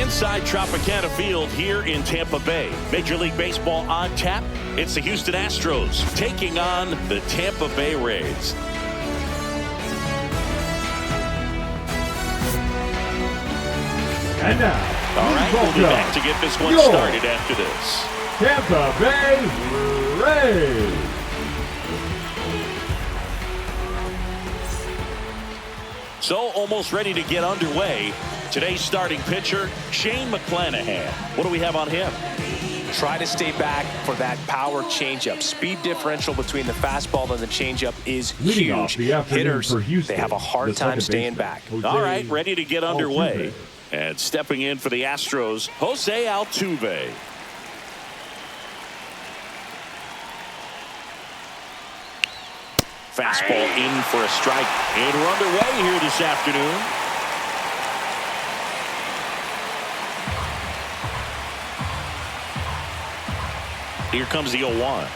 Inside Tropicana Field here in Tampa Bay. Major League Baseball on tap. It's the Houston Astros taking on the Tampa Bay Rays. And now, all right, we'll be back to get this one started after this. Tampa Bay Rays. So almost ready to get underway. Today's starting pitcher, Shane McClanahan. What do we have on him? Try to stay back for that power changeup. Speed differential between the fastball and the changeup is huge. Hitters, they have a hard time staying back. All right, ready to get underway. And stepping in for the Astros, Jose Altuve. Fastball in for a strike. And we're underway here this afternoon. Here comes the 0-1.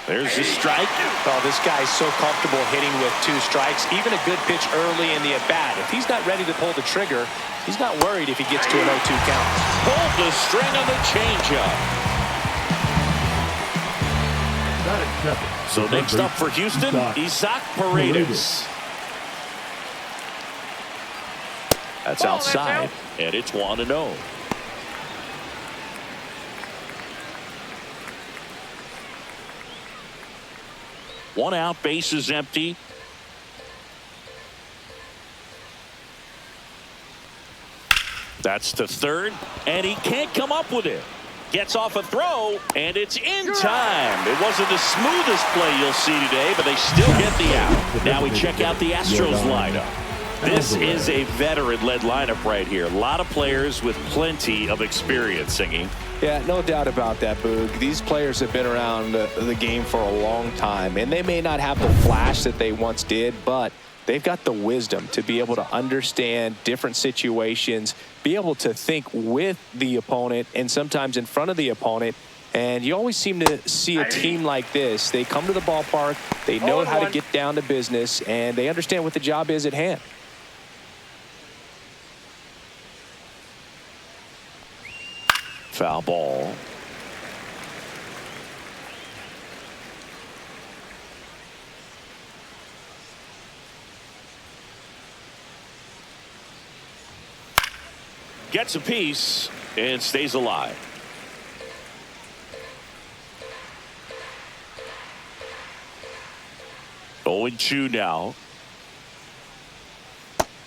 There's the strike. Oh, this guy's so comfortable hitting with 2 strikes. Even a good pitch early in the at-bat. If he's not ready to pull the trigger, he's not worried if he gets to an 0-2 count. Pulled the string on the changeup. So next up for Houston, Isaac Paredes. That's outside, and it's 1-0. One out, base is empty. That's to third, and he can't come up with it. Gets off a throw, and it's in time. It wasn't the smoothest play you'll see today, but they still get the out. Now we check out the Astros lineup. This is a veteran-led lineup right here. A lot of players with plenty of experience singing. Yeah, no doubt about that, Boog. These players have been around the game for a long time, and they may not have the flash that they once did, but they've got the wisdom to be able to understand different situations, be able to think with the opponent and sometimes in front of the opponent. And you always seem to see a team like this. They come to the ballpark, they know how to get down to business, and they understand what the job is at hand. Foul ball. Gets a piece and stays alive. Oh, 0-2 now.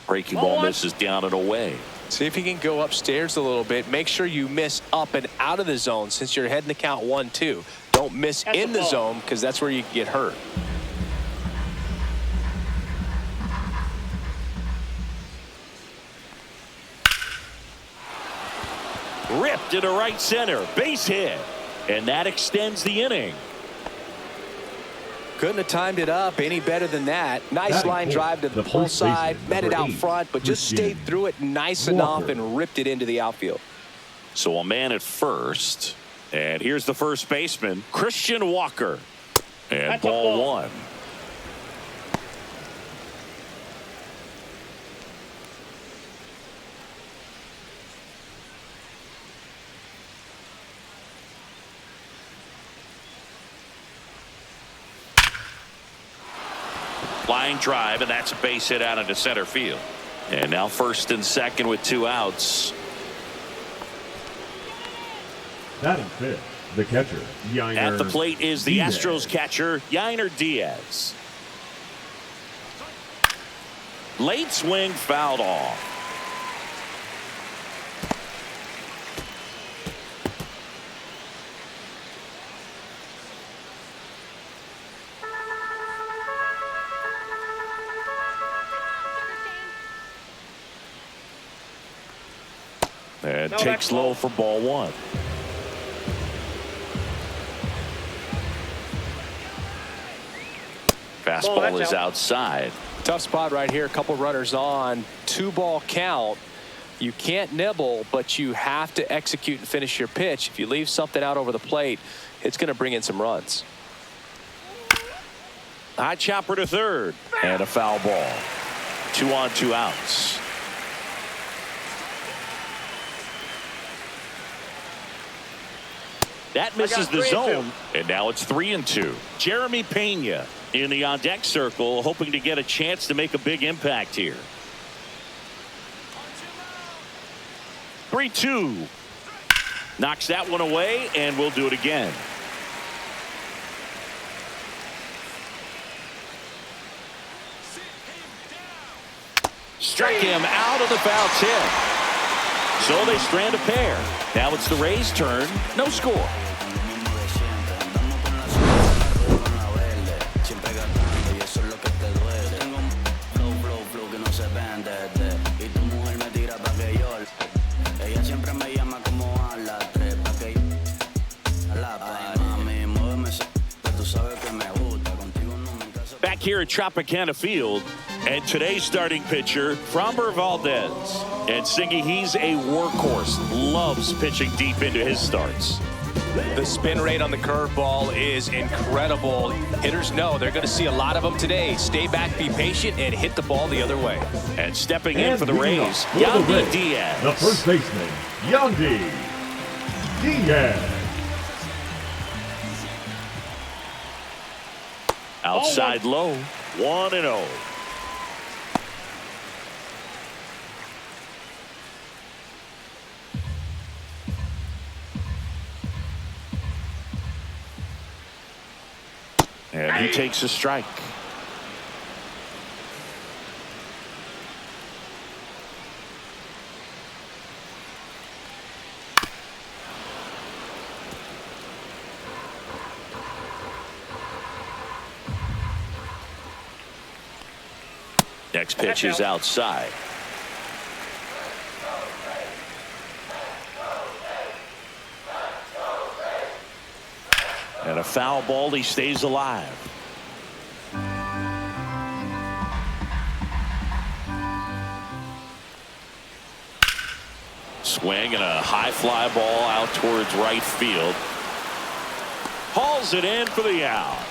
Breaking ball misses down and away. See if you can go upstairs a little bit. Make sure you miss up and out of the zone since you're heading to count 1-2. Don't miss in the zone because that's where you can get hurt. Ripped into right center. Base hit. And that extends the inning. Couldn't have timed it up any better than that. Nice line drive to the pull side, met it out front, but just stayed through it nice enough and ripped it into the outfield. So a man at first. And here's the first baseman, Christian Walker. And ball 1. Line drive, and that's a base hit out into center field. And now first and second with 2 outs. Batting fifth, the catcher, Yainer. At the plate is the Astros catcher, Yainer Diaz. Late swing fouled off. And takes low for ball 1. Fastball is outside. Tough spot right here. A couple runners on. 2-ball count. You can't nibble, but you have to execute and finish your pitch. If you leave something out over the plate, it's going to bring in some runs. High chopper to third. And a foul ball. 2 on, 2 outs. That misses the zone, and now it's 3-2. Jeremy Pena in the on-deck circle, hoping to get a chance to make a big impact here. 3-2. Knocks that one away, and we'll do it again. Struck him out of the foul tip. So they strand a pair. Now it's the Rays' turn. No score. Back here at Tropicana Field, and today's starting pitcher, Framber Valdez. And Singy, he's a workhorse, loves pitching deep into his starts. The spin rate on the curveball is incredible. Hitters know they're going to see a lot of them today. Stay back, be patient, and hit the ball the other way. And stepping in for the Rays, the Yandy Diaz. The first baseman, Yandy Diaz. Outside low, 1-0. And he takes a strike. Next pitch is outside. And a foul ball, he stays alive. Swing and a high fly ball out towards right field. Hauls it in for the out.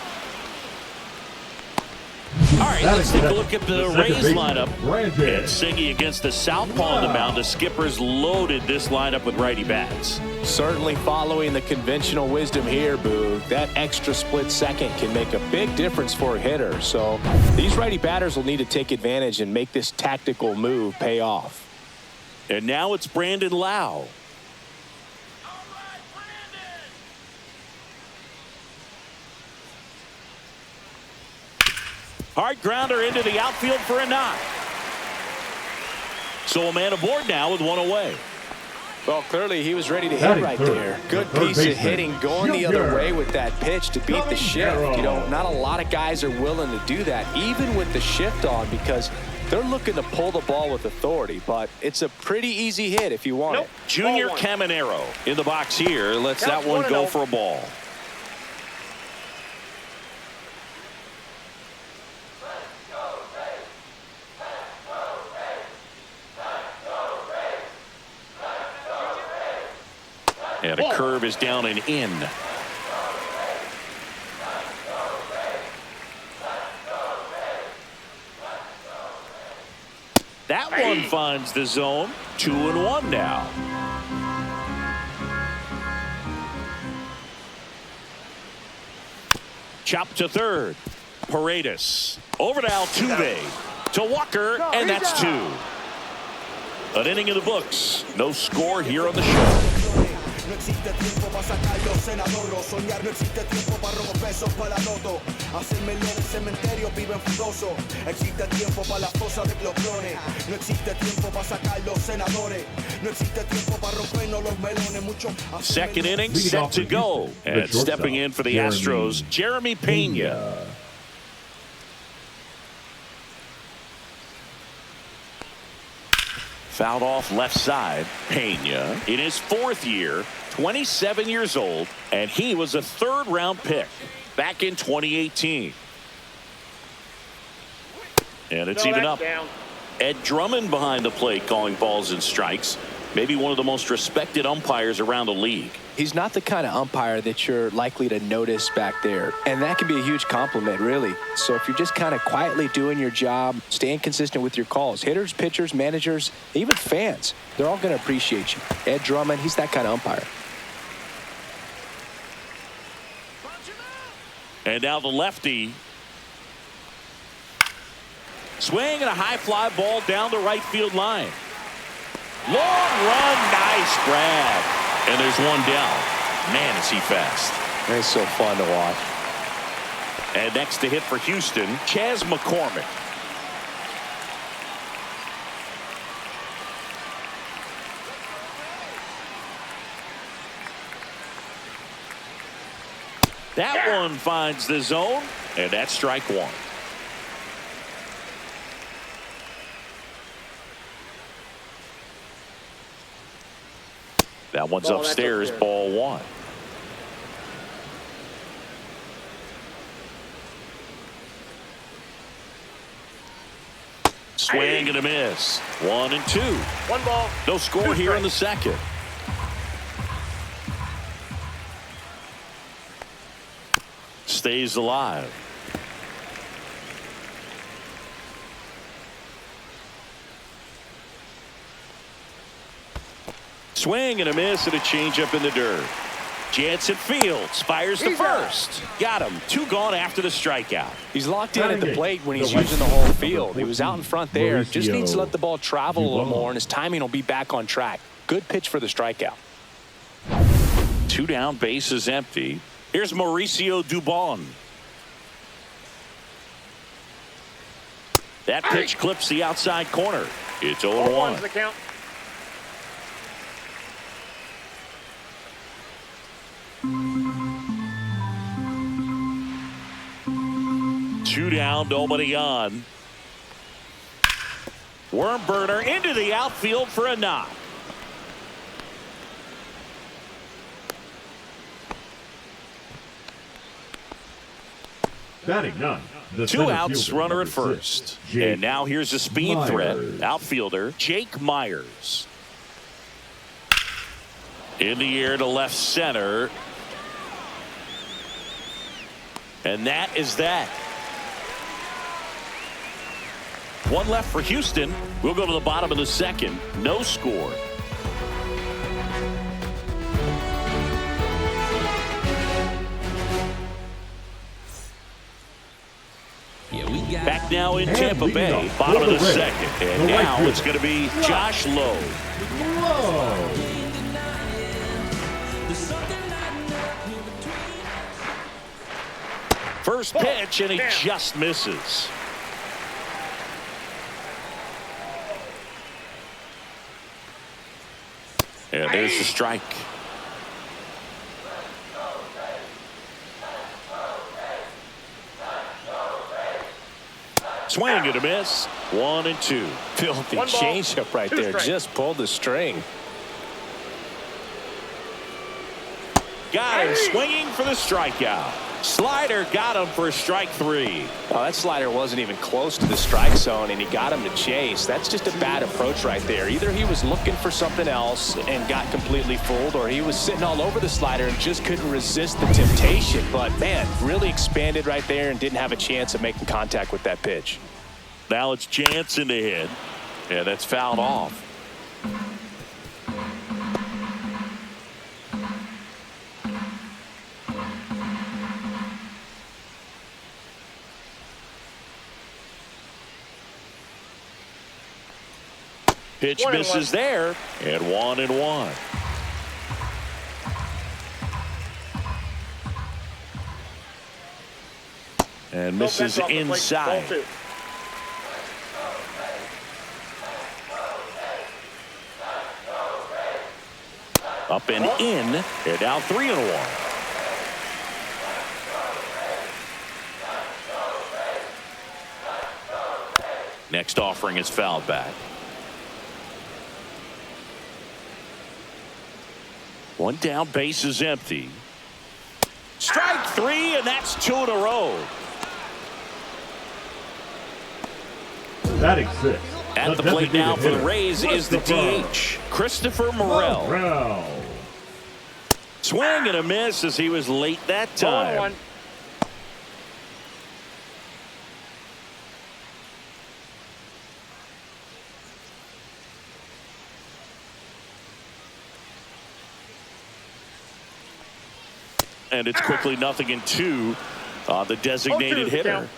All right, let's take a look at the Rays lineup. And Singy against the southpaw on the mound. The Skippers loaded this lineup with righty bats. Certainly following the conventional wisdom here, Boog. That extra split second can make a big difference for a hitter. So these righty batters will need to take advantage and make this tactical move pay off. And now it's Brandon Lau. Hard grounder into the outfield for a knock. So a man aboard now with one away. Well, clearly he was ready to hit right there. Good piece of hitting going the other way with that pitch to beat the shift. You know, not a lot of guys are willing to do that, even with the shift on, because they're looking to pull the ball with authority. But it's a pretty easy hit if you want it. Junior Caminero in the box here. Lets that one go for a ball. And a curve is down and in. That one finds the zone. 2-1 now. Chop to third. Paredes. Over to Altuve. To Walker, and that's 2. An inning in the books. No score here on the show. No existe tiempo para sacarlo, senador. Soñar no existe tiempo para robar pesos para la loto. Hacerme lo del cementerio, viven fudoso. Existe tiempo para la fosa de los clones. No existe tiempo para sacarlo, senadores. No existe tiempo para rompernos los melones. Mucho. Second inning set to go. And stepping in for the Astros, Jeremy Pena. Fouled off left side. Pena in his 4th year, 27 years old, and he was a 3rd-round pick back in 2018. And it's even up. Ed Drummond behind the plate calling balls and strikes. Maybe one of the most respected umpires around the league. He's not the kind of umpire that you're likely to notice back there. And that can be a huge compliment, really. So if you're just kind of quietly doing your job, staying consistent with your calls, hitters, pitchers, managers, even fans, they're all going to appreciate you. Ed Drummond, he's that kind of umpire. And now the lefty. Swing and a high fly ball down the right field line. Long run, nice grab. And there's one down. Man, is he fast. It's so fun to watch. And next to hit for Houston, Chas McCormick. That one finds the zone, and that's strike one. That one's upstairs, ball one. Swing and a miss. 1-2. 1 ball. No score here in the second. Stays alive. Swing and a miss and a changeup in the dirt. Jansen fields, fires to first. Got him. 2 gone after the strikeout. He's locked in at the plate when he's using the whole field. He was out in front there. Just needs to let the ball travel a little more, and his timing will be back on track. Good pitch for the strikeout. 2 down, bases empty. Here's Mauricio Dubon. That pitch clips the outside corner. It's 0-1. The count. Two down, nobody on. Worm burner into the outfield for a knock. Batting none. The 2 outs, fielder, runner number at first. 6, Jake And now here's a speed Myers. threat. Outfielder Jake Myers. In the air to left center. And that is that. 1 left for Houston. We'll go to the bottom of the second. No score. Back now in Tampa Bay, bottom of the second. And now it's going to be Josh Lowe. First pitch, and he just misses. And there's the strike. Swing and a miss. 1-2. Filthy changeup right there. Just pulled the string. Got him swinging for the strikeout. Slider got him for strike 3. Oh, that slider wasn't even close to the strike zone, and he got him to chase. That's just a bad approach right there. Either he was looking for something else and got completely fooled, or he was sitting all over the slider and just couldn't resist the temptation. But, man, really expanded right there and didn't have a chance of making contact with that pitch. Now it's Jansen to hit. Yeah, that's fouled off. Pitch misses there, and 1-1. And misses inside. Up and in, and now 3-1. Next offering is fouled back. 1 down, base is empty. Strike 3, and that's 2 in a row. Batting 6. At the plate now for the Rays is the DH, Christopher Morel. Swing and a miss as he was late that time. And it's quickly 0-2 The designated hitter.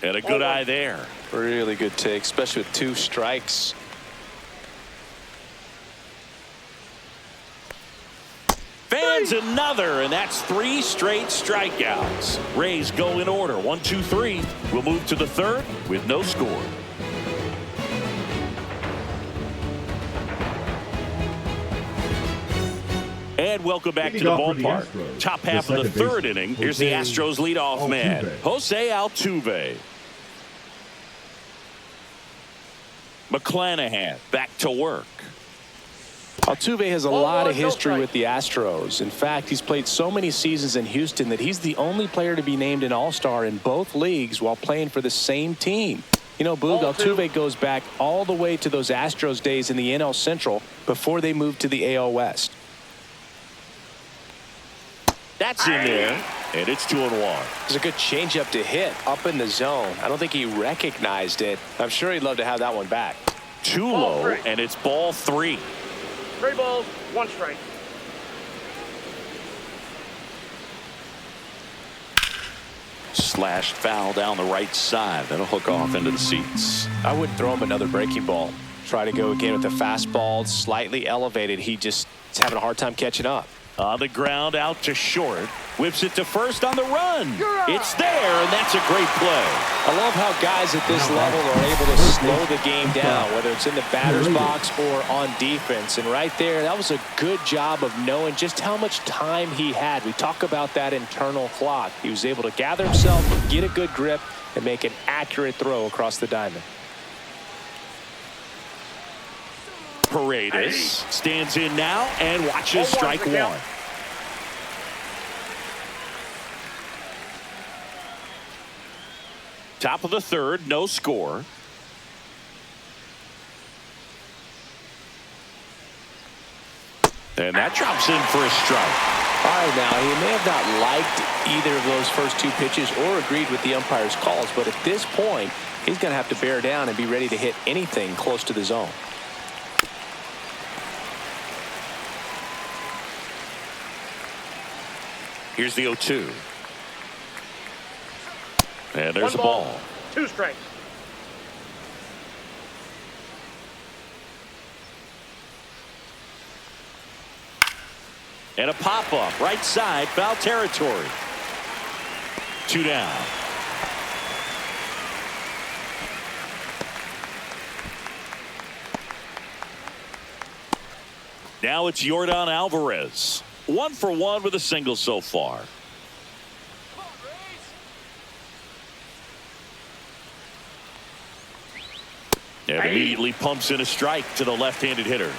And a good eye there. Really good take, especially with 2 strikes. Fans another, and that's 3 straight strikeouts. Rays go in order. 1, 2, 3. We'll move to the 3rd with no score. And welcome back to the ballpark. Top half of the 3rd inning. Here's the Astros leadoff man, Jose Altuve. McClanahan back to work. Altuve has a lot of history with the Astros. In fact, he's played so many seasons in Houston that he's the only player to be named an All-Star in both leagues while playing for the same team. You know, Boog, Altuve goes back all the way to those Astros days in the NL Central before they moved to the AL West. That's in there, and it's 2-1. It's a good changeup to hit up in the zone. I don't think he recognized it. I'm sure he'd love to have that one back. Too low, and it's ball 3. 3 balls, 1 strike. Slashed foul down the right side. That'll hook off into the seats. I would throw him another breaking ball. Try to go again with the fastball, slightly elevated. He just is having a hard time catching up. On the ground, out to short. Whips it to first on the run. It's there, and that's a great play. I love how guys at this level are able to slow the game down, whether it's in the batter's box or on defense. And right there, that was a good job of knowing just how much time he had. We talk about that internal clock. He was able to gather himself, get a good grip, and make an accurate throw across the diamond. Paredes stands in now and watches strike 1. Top of the 3rd, no score. And that drops in for a strike. All right, now, he may have not liked either of those first 2 pitches or agreed with the umpire's calls, but at this point, he's going to have to bear down and be ready to hit anything close to the zone. Here's the 0-2. And there's a ball. 2 strikes. And a pop-up, right side, foul territory. 2 down. Now it's Yordan Alvarez. 1 for 1 with a single so far. And immediately pumps in a strike to the left-handed hitter.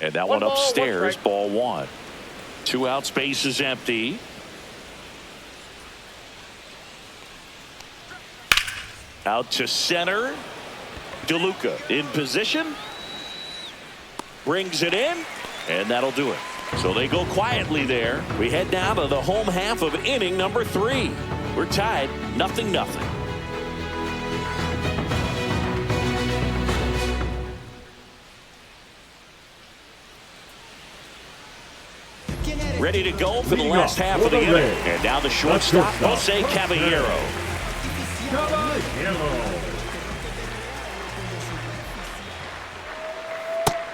And that one upstairs, ball 1. 2 out, space is empty. Out to center. DeLuca in position. Brings it in, and that'll do it. So they go quietly there. We head now to the home half of inning number 3. We're tied 0-0. Ready to go for the last half of the inning. And now the shortstop, Jose Caballero.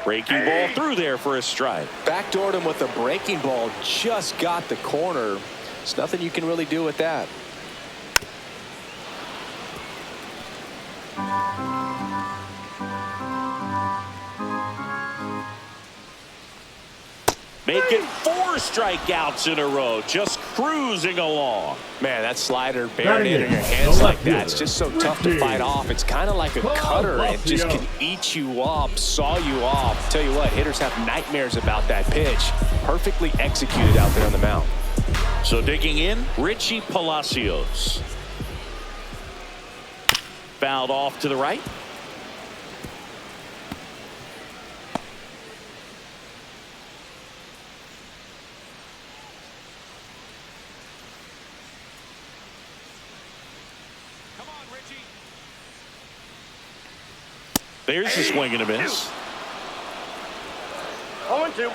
Breaking ball through there for a strike. Backdoored him with a breaking ball. Just got the corner. There's nothing you can really do with that. Making 4 strikeouts in a row. Just cruising along. Man, that slider buried in your hands like that. It's just so tough to fight off. It's kind of like a cutter. It just can eat you up, saw you off. Tell you what, hitters have nightmares about that pitch. Perfectly executed out there on the mound. So digging in, Richie Palacios. Fouled off to the right. There's a swing and a miss. 0-2.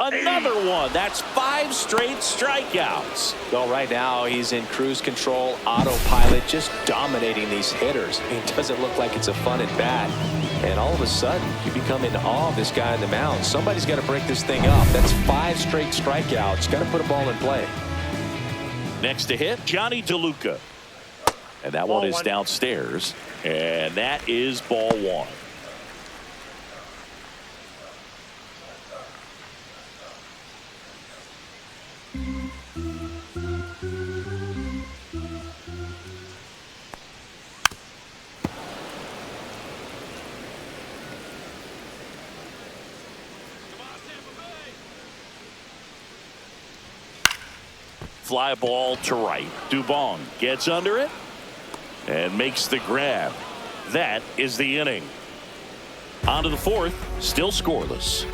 Another one. That's 5 straight strikeouts. Well, right now he's in cruise control, autopilot, just dominating these hitters. It doesn't look like it's a fun at bat. And all of a sudden, you become in awe of this guy on the mound. Somebody's got to break this thing up. That's 5 straight strikeouts. Got to put a ball in play. Next to hit, Johnny DeLuca. And that one is downstairs. And that is ball 1. Fly ball to right. Dubon gets under it and makes the grab. That is the inning. On to the 4th, still scoreless.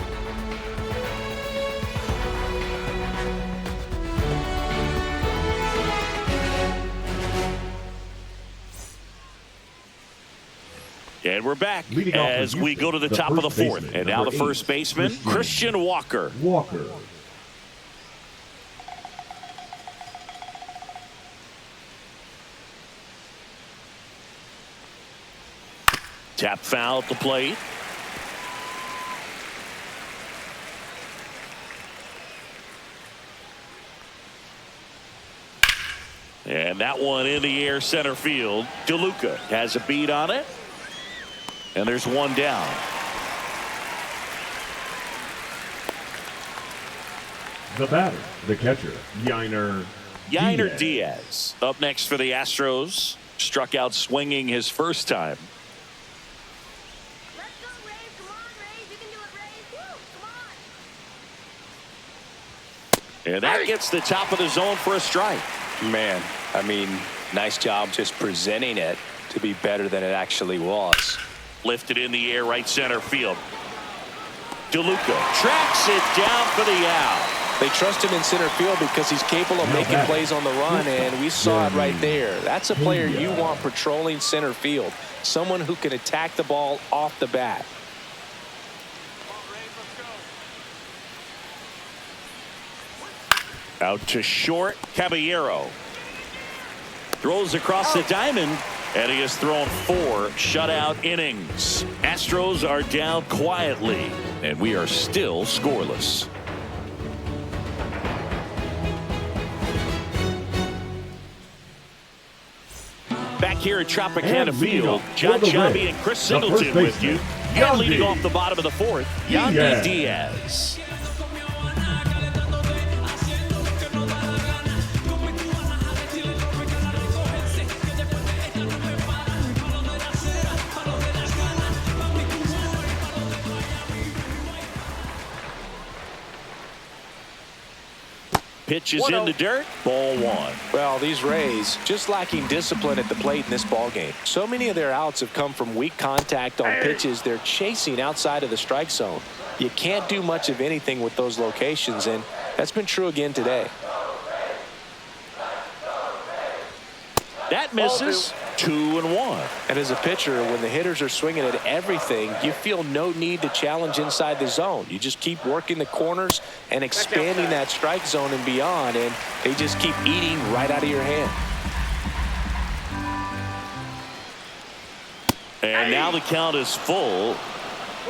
And we're back as we go to the top of the 4th. And now the first baseman, Christian Walker. Tap foul at the plate. And that one in the air center field. DeLuca has a beat on it. And there's one down. The batter, the catcher, Yainer Diaz. Up next for the Astros. Struck out swinging his first time. And that gets the top of the zone for a strike. Man, I mean, nice job just presenting it to be better than it actually was. Lifted in the air, right center field. DeLuca tracks it down for the out. They trust him in center field because he's capable of making plays on the run, and we saw it right there. That's a player you want patrolling center field. Someone who can attack the ball off the bat. Out to short, Caballero. Throws across the diamond, and he has thrown 4 shutout innings. Astros are down quietly, and we are still scoreless. Back here at Tropicana Field, John Shelby and Chris Singleton with you. And leading off the bottom of the 4th, Yandy Diaz. Pitch is in the dirt. Ball 1. Well, these Rays just lacking discipline at the plate in this ball game. So many of their outs have come from weak contact on pitches they're chasing outside of the strike zone. You can't do much of anything with those locations, and that's been true again today. That misses. 2-1. And as a pitcher, when the hitters are swinging at everything, you feel no need to challenge inside the zone. You just keep working the corners and expanding that strike zone and beyond, and they just keep eating right out of your hand. And now the count is full,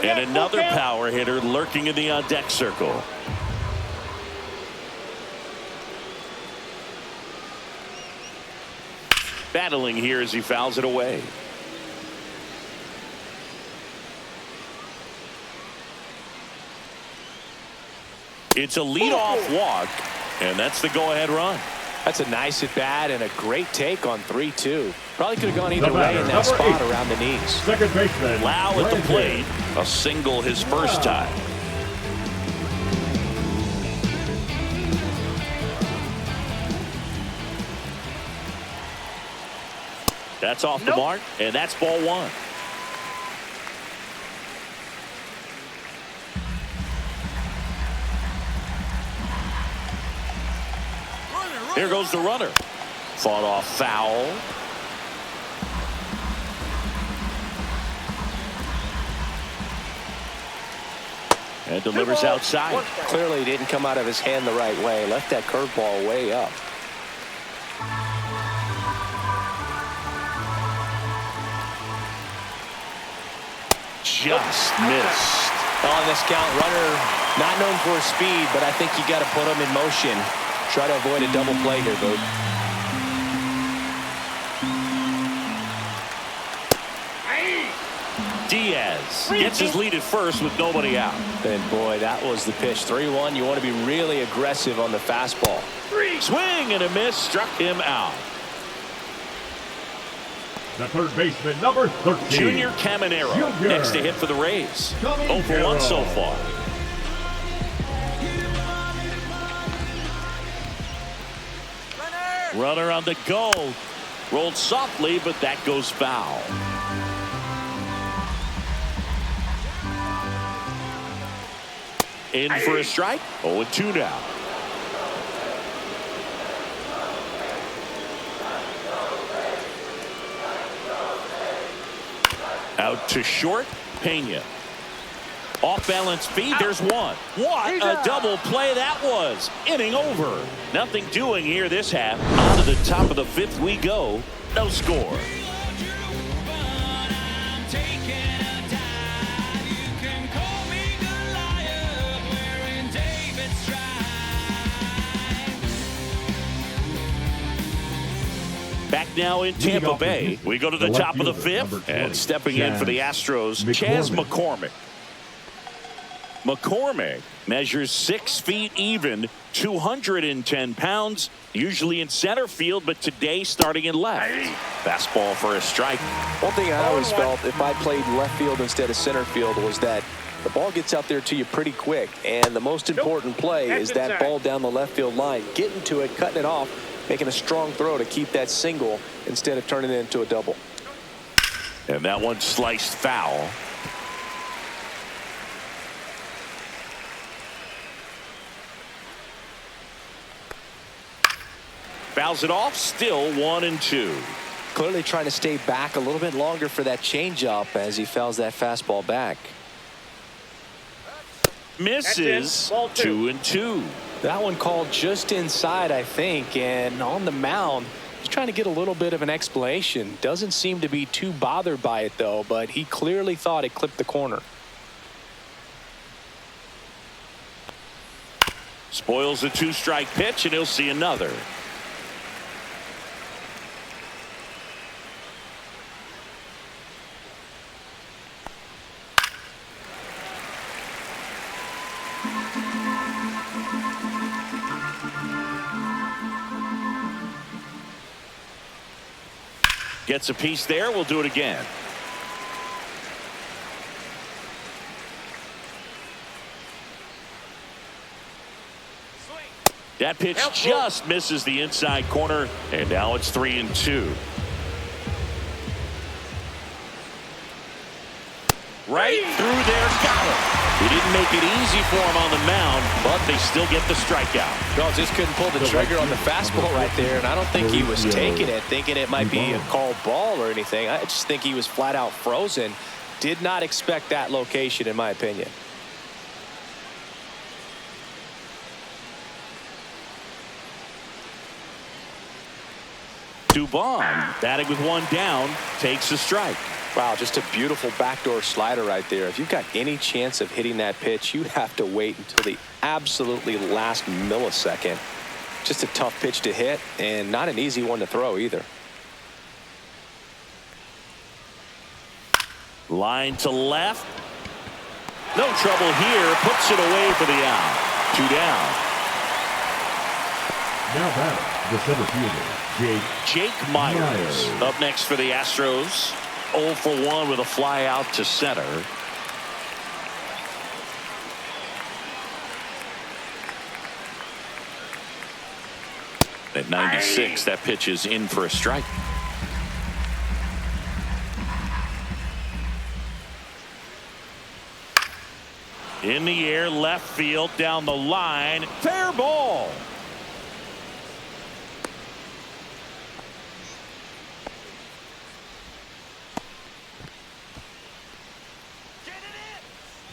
and another power hitter lurking in the on-deck circle. Battling here as he fouls it away. It's a leadoff walk, and that's the go-ahead run. That's a nice at-bat and a great take on 3-2. Probably could have gone either way in that spot around the knees. Second baseman, Lau at the plate. A single his first time. That's off the mark, and that's ball 1. Here goes the runner. Fought off foul. And delivers outside. Clearly didn't come out of his hand the right way. Left that curveball way up. Just missed. On this count, runner not known for his speed, but I think you got to put him in motion. Try to avoid a double play here, Boog. Diaz gets his lead at first with nobody out. And boy, that was the pitch. 3-1. You want to be really aggressive on the fastball. Swing and a miss, struck him out. The third baseman, number 13. Junior Caminero next to hit for the Rays. 0 for 1 so far. Runner on the go. Rolled softly, but that goes foul. In for a strike. 0-2 now. Out to short. Pena. Off balance feed. There's one. What a double play that was. Inning over. Nothing doing here this half. On to the top of the fifth we go. No score. Back now in Tampa Bay. We go to the top of the fifth. And stepping in for the Astros, Chas McCormick. McCormick measures 6 feet even, 210 pounds, usually in center field, but today starting in left. Fastball for a strike. One thing I always felt if I played left field instead of center field was that the ball gets out there to you pretty quick, and the most important play is that ball down the left field line, getting to it, cutting it off, making a strong throw to keep that single instead of turning it into a double. And that one sliced foul. Fouls it off, still 1-2. Clearly trying to stay back a little bit longer for that changeup as he fouls that fastball back. Misses. 2-2. That one called just inside, I think, and on the mound, he's trying to get a little bit of an explanation. Doesn't seem to be too bothered by it, though, but he clearly thought it clipped the corner. Spoils a 2-strike pitch, and he'll see another. Gets a piece there. We'll do it again. That pitch just misses the inside corner, and now it's 3-2. Right through there, got it. He didn't make it easy for him on the mound, but they still get the strikeout. No, just couldn't pull the trigger on the fastball right there, and I don't think he was taking it, thinking it might be a called ball or anything. I just think he was flat out frozen. Did not expect that location, in my opinion. Dubon, batting with one down, takes a strike. Wow, just a beautiful backdoor slider right there. If you've got any chance of hitting that pitch, you have to wait until the absolutely last millisecond. Just a tough pitch to hit, and not an easy one to throw either. Line to left. No trouble here. Puts it away for the out. 2 down. Now back, the center fielder, Jake Myers up next for the Astros. 0 for 1 with a fly out to center. At 96, that pitch is in for a strike. In the air, left field, down the line. Fair ball.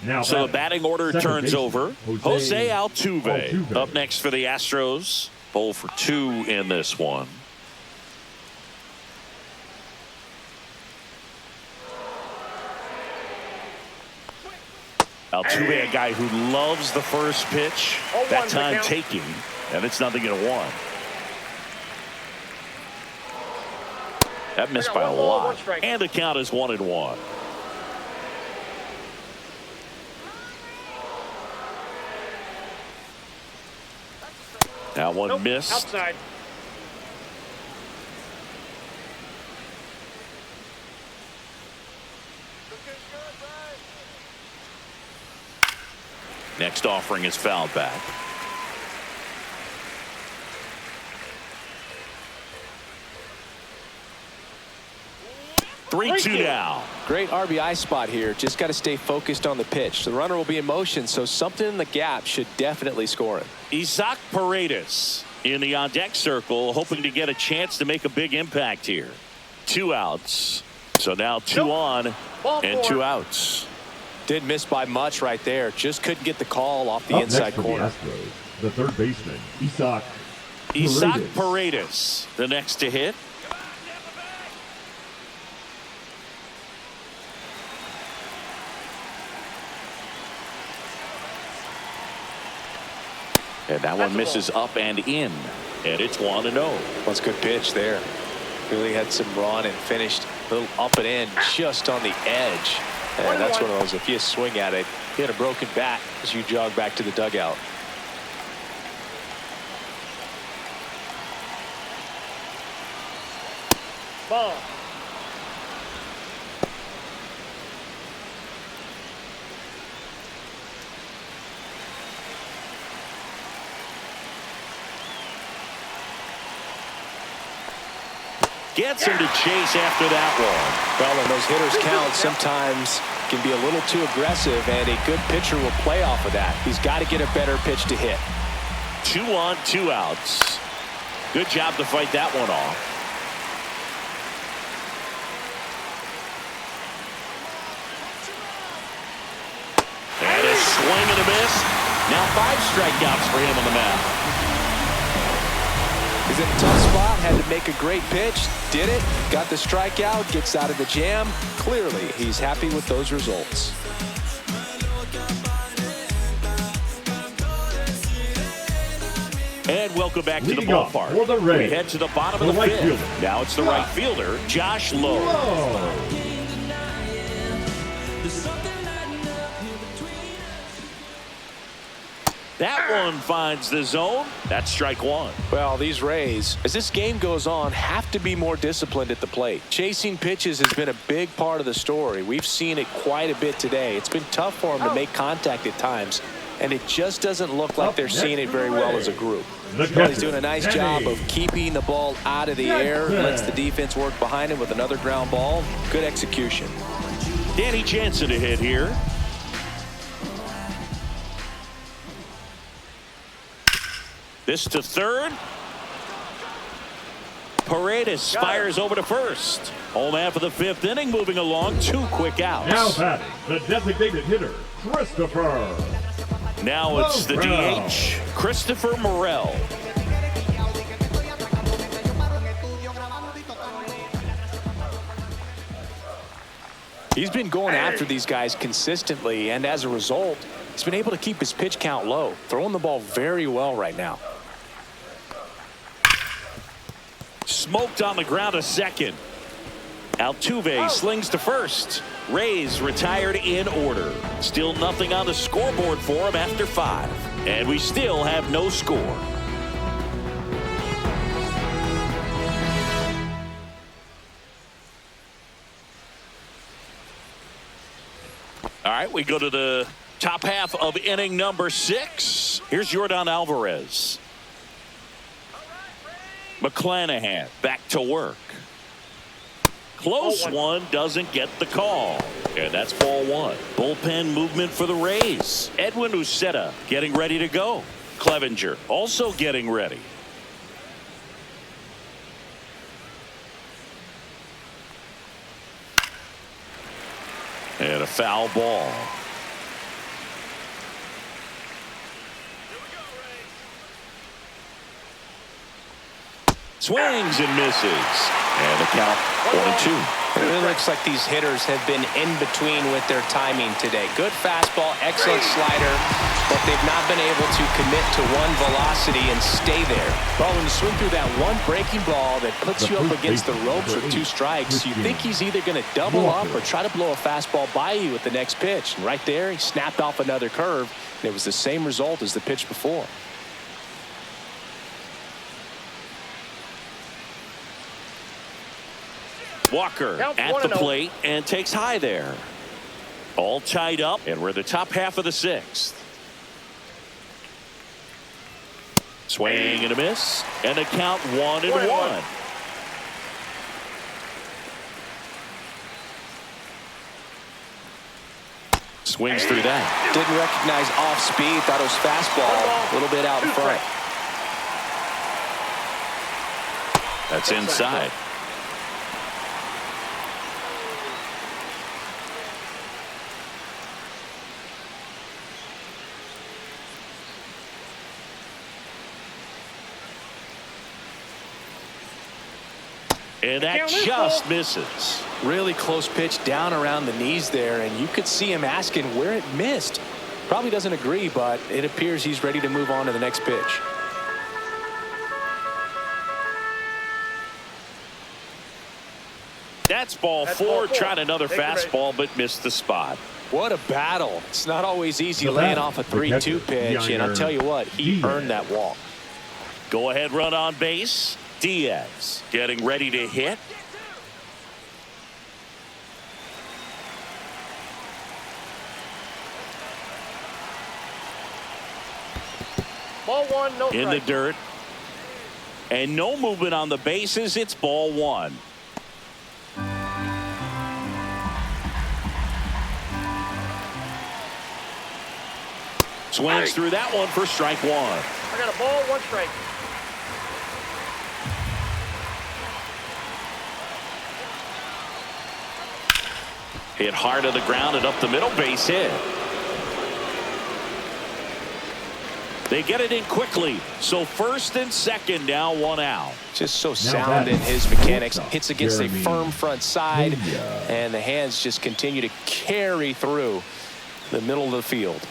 Now So the batting order second turns baseman, over. Jose Altuve up next for the Astros. 0 for 2 in this one. Altuve, a guy who loves the first pitch. That time taking, and it's 0-1. That missed by a lot. And the count is 1-1. That one missed. Outside. Next offering is fouled back. Three two now. Great RBI spot here. Just got to stay focused on the pitch. The runner will be in motion, so something in the gap should definitely score him. Isaac Paredes in the on-deck circle, hoping to get a chance to make a big impact here. 2 outs. So now 2 on and 2 outs. Didn't miss by much right there. Just couldn't get the call off the Up inside next for corner. the Astros, the third baseman, Isaac Paredes, the next to hit. And that one misses up and in. And it's 1-0. That's a good pitch there. Really had some run and finished a little up and in just on the edge. And that's one of those, if you swing at it, you hit a broken bat as you jog back to the dugout. Ball. Gets him to chase after that one. Well, when those hitters count, sometimes can be a little too aggressive, and a good pitcher will play off of that. He's got to get a better pitch to hit. 2 on, 2 outs. Good job to fight that one off. And a swing and a miss. Now 5 strikeouts for him on the mound. He's in a tough spot, had to make a great pitch, did it, got the strikeout, gets out of the jam. Clearly, he's happy with those results. And welcome back to the Leading off ballpark. for the Rays, We head to the bottom of the right 5th. fielder. Now it's the right fielder, Josh Lowe. Whoa. That one finds the zone. That's strike 1. Well, these Rays, as this game goes on, have to be more disciplined at the plate. Chasing pitches has been a big part of the story. We've seen it quite a bit today. It's been tough for them to make contact at times, and it just doesn't look like they're seeing it very well as a group. Well, he's doing a nice job of keeping the ball out of the air, lets the defense work behind him with another ground ball. Good execution. Danny Jansen to hit here. This to third. Paredes fires over to first. Home half of the 5th inning, moving along. 2 quick outs. Now batting, the designated hitter, Christopher. Now it's the Morel. DH, Christopher Morel. He's been going after these guys consistently, and as a result, he's been able to keep his pitch count low, throwing the ball very well right now. Smoked on the ground to second. Altuve slings to first. Rays retired in order. Still nothing on the scoreboard for him after 5. And we still have no score. All right, we go to the top half of inning number 6. Here's Yordan Alvarez. McClanahan back to work. Close one, doesn't get the call. And that's ball one. Bullpen movement for the Rays. Edwin Uceta getting ready to go. Clevenger also getting ready. And a foul ball. Swings and misses. And the count 1-2. It looks like these hitters have been in between with their timing today. Good fastball, excellent slider, but they've not been able to commit to one velocity and stay there. Well, when you swing through that one breaking ball that puts you up against the ropes with 2 strikes, you think he's either going to double up or try to blow a fastball by you with the next pitch. And right there, he snapped off another curve, and it was the same result as the pitch before. Walker at the plate and takes high there. All tied up, and we're the top half of the 6th. Swing and a miss, and a count 1-1. Swings through that. Didn't recognize off speed, thought it was fastball, a little bit out in front. That's inside. And that just misses. Really close pitch down around the knees there, and you could see him asking where it missed. Probably doesn't agree, but it appears he's ready to move on to the next pitch. That's ball four. Tried another fastball, but missed the spot. What a battle. It's not always easy laying off a 3-2 pitch, and I'll tell you what, he earned that walk. Go ahead run on base. Diaz getting ready to hit. Ball one, no strike. In the dirt. And no movement on the bases. It's ball one. Swings through that one for strike one. I got a ball, 1 strike. Hit hard to the ground and up the middle, base hit. They get it in quickly. So first and second, now 1 out. Just so sound in his mechanics. Hits against a firm front side, and the hands just continue to carry through the middle of the field.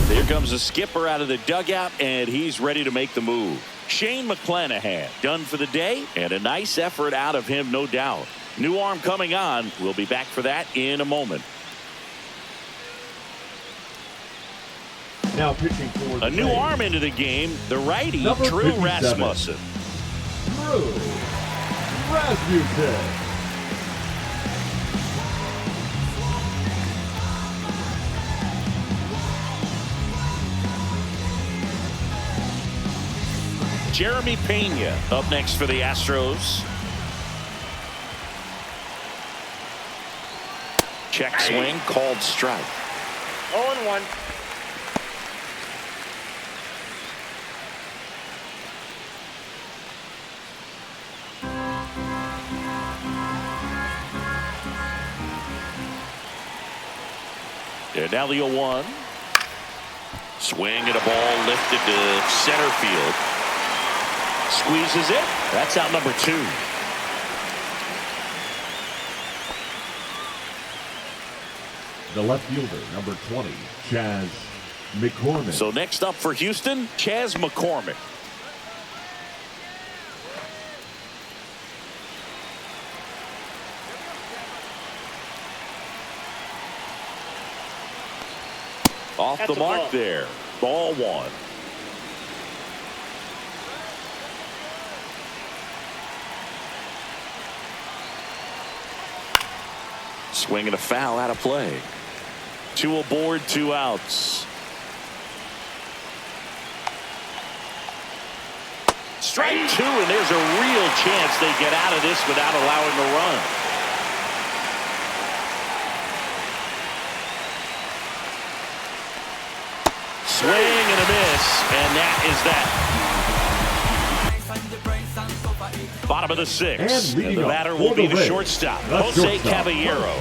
Here comes the skipper out of the dugout, and he's ready to make the move. Shane McClanahan done for the day, and a nice effort out of him, no doubt. New arm coming on. We'll be back for that in a moment. Now pitching for a new arm into the game. The righty, Drew Rasmussen. Drew Rasmussen. Jeremy Pena up next for the Astros. Check swing, called strike. 0-1. And now the 0-1. Swing and a ball lifted to center field. Squeezes it. That's out number 2. The left fielder, number 20, Chaz McCormick. So next up for Houston, Chaz McCormick. Off the mark there. Ball 1. Swing and a foul out of play. 2 aboard, 2 outs. Strike 2, and there's a real chance they get out of this without allowing a run. And that is that. Bottom of the sixth. And the batter will be the shortstop, Jose Caballero.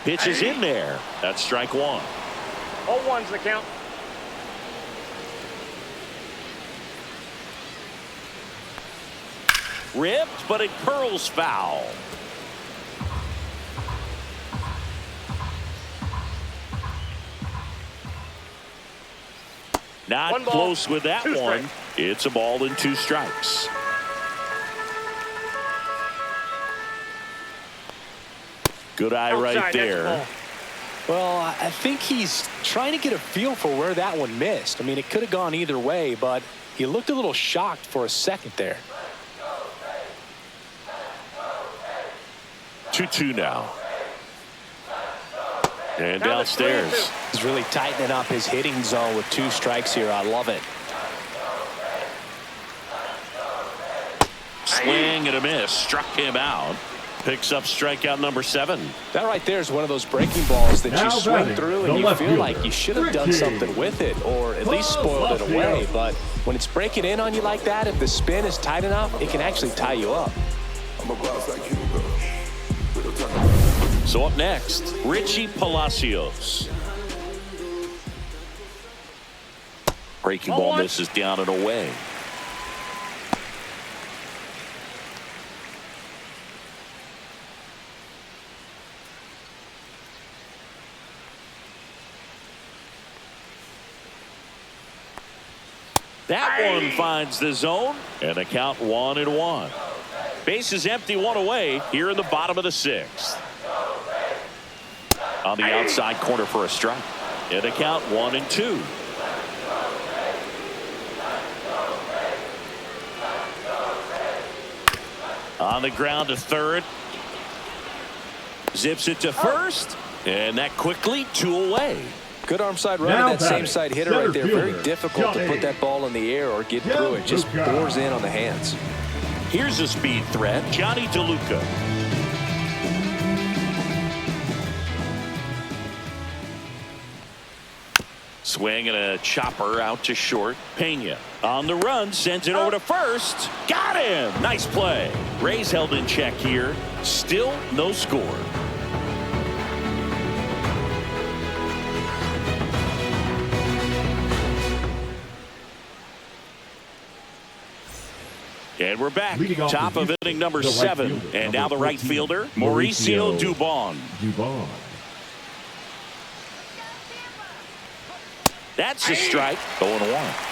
Pitch is in there. That's strike one. 0-1's the count. Ripped, but it curls foul. Not close with that one. It's a ball and 2 strikes. Good eye right there. Well, I think he's trying to get a feel for where that one missed. I mean, it could have gone either way, but he looked a little shocked for a second there. 2-2 now. And downstairs. He's really tightening up his hitting zone with 2 strikes here. I love it. Swing and a miss. Struck him out. Picks up strikeout number 7. That right there is one of those breaking balls that you swing through and you feel like you should have done something with it or at least spoiled it away. But when it's breaking in on you like that, if the spin is tight enough, it can actually tie you up. So up next, Richie Palacios. Breaking ball misses down and away. That one finds the zone, and the count 1-1. Base is empty, 1 away here in the bottom of the 6th. On the outside corner for a strike. And the count 1-2. On the ground to third. Zips it to first. And that quickly 2 away. Good arm side runner, that same side hitter right there. Very difficult to put that ball in the air or get through it. Just bores in on the hands. Here's a speed threat, Johnny DeLuca. Swing and a chopper out to short. Pena on the run, sends it over to first. Got him! Nice play. Rays held in check here. Still no score. And we're back. Top of inning number 7. And now the right fielder, Mauricio Dubon. That's a strike. 0-1.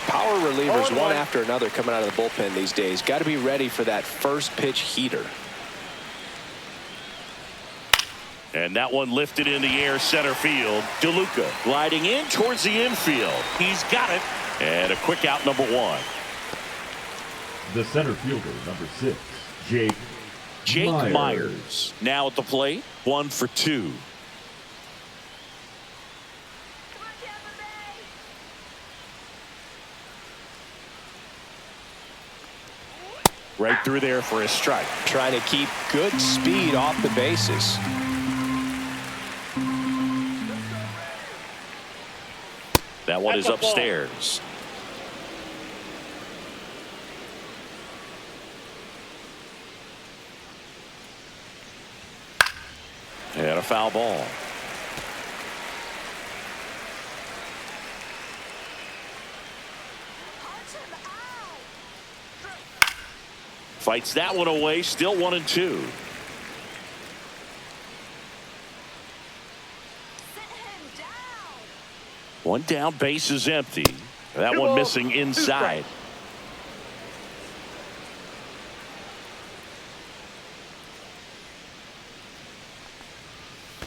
Power relievers one after another coming out of the bullpen these days. Got to be ready for that first pitch heater. And that one lifted in the air center field. DeLuca gliding in towards the infield. He's got it. And a quick out, number 1. The center fielder, number 6, Jake Myers. Now at the plate, 1 for 2. Right through there for a strike. Trying to keep good speed off the bases. That one is upstairs. And a foul ball. Fights that one away. Still 1-2. One down, base is empty. That one missing inside.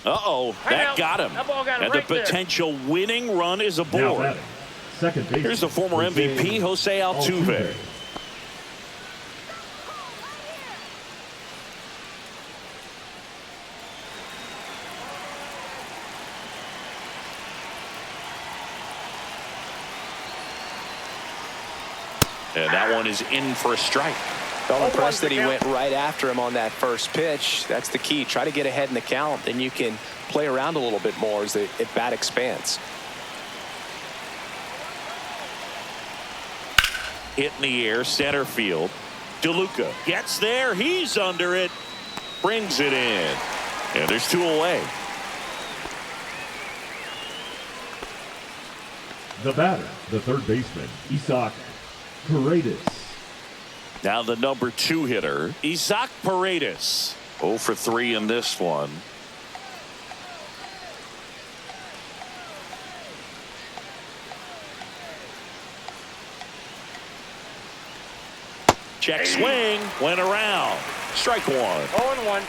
Uh-oh, that got him. And the potential winning run is aboard. Here's the former MVP, Jose Altuve. And that one is in for a strike. I'm impressed that he went right after him on that first pitch. That's the key. Try to get ahead in the count, then you can play around a little bit more as the at-bat expands. Hit in the air, center field. DeLuca gets there. He's under it. Brings it in. And there's 2 away. The batter, the third baseman, Isaac Paredes. Now the number 2 hitter, Isaac Paredes. 0 for 3 in this one. Check swing, went around. Strike 1. 0-1.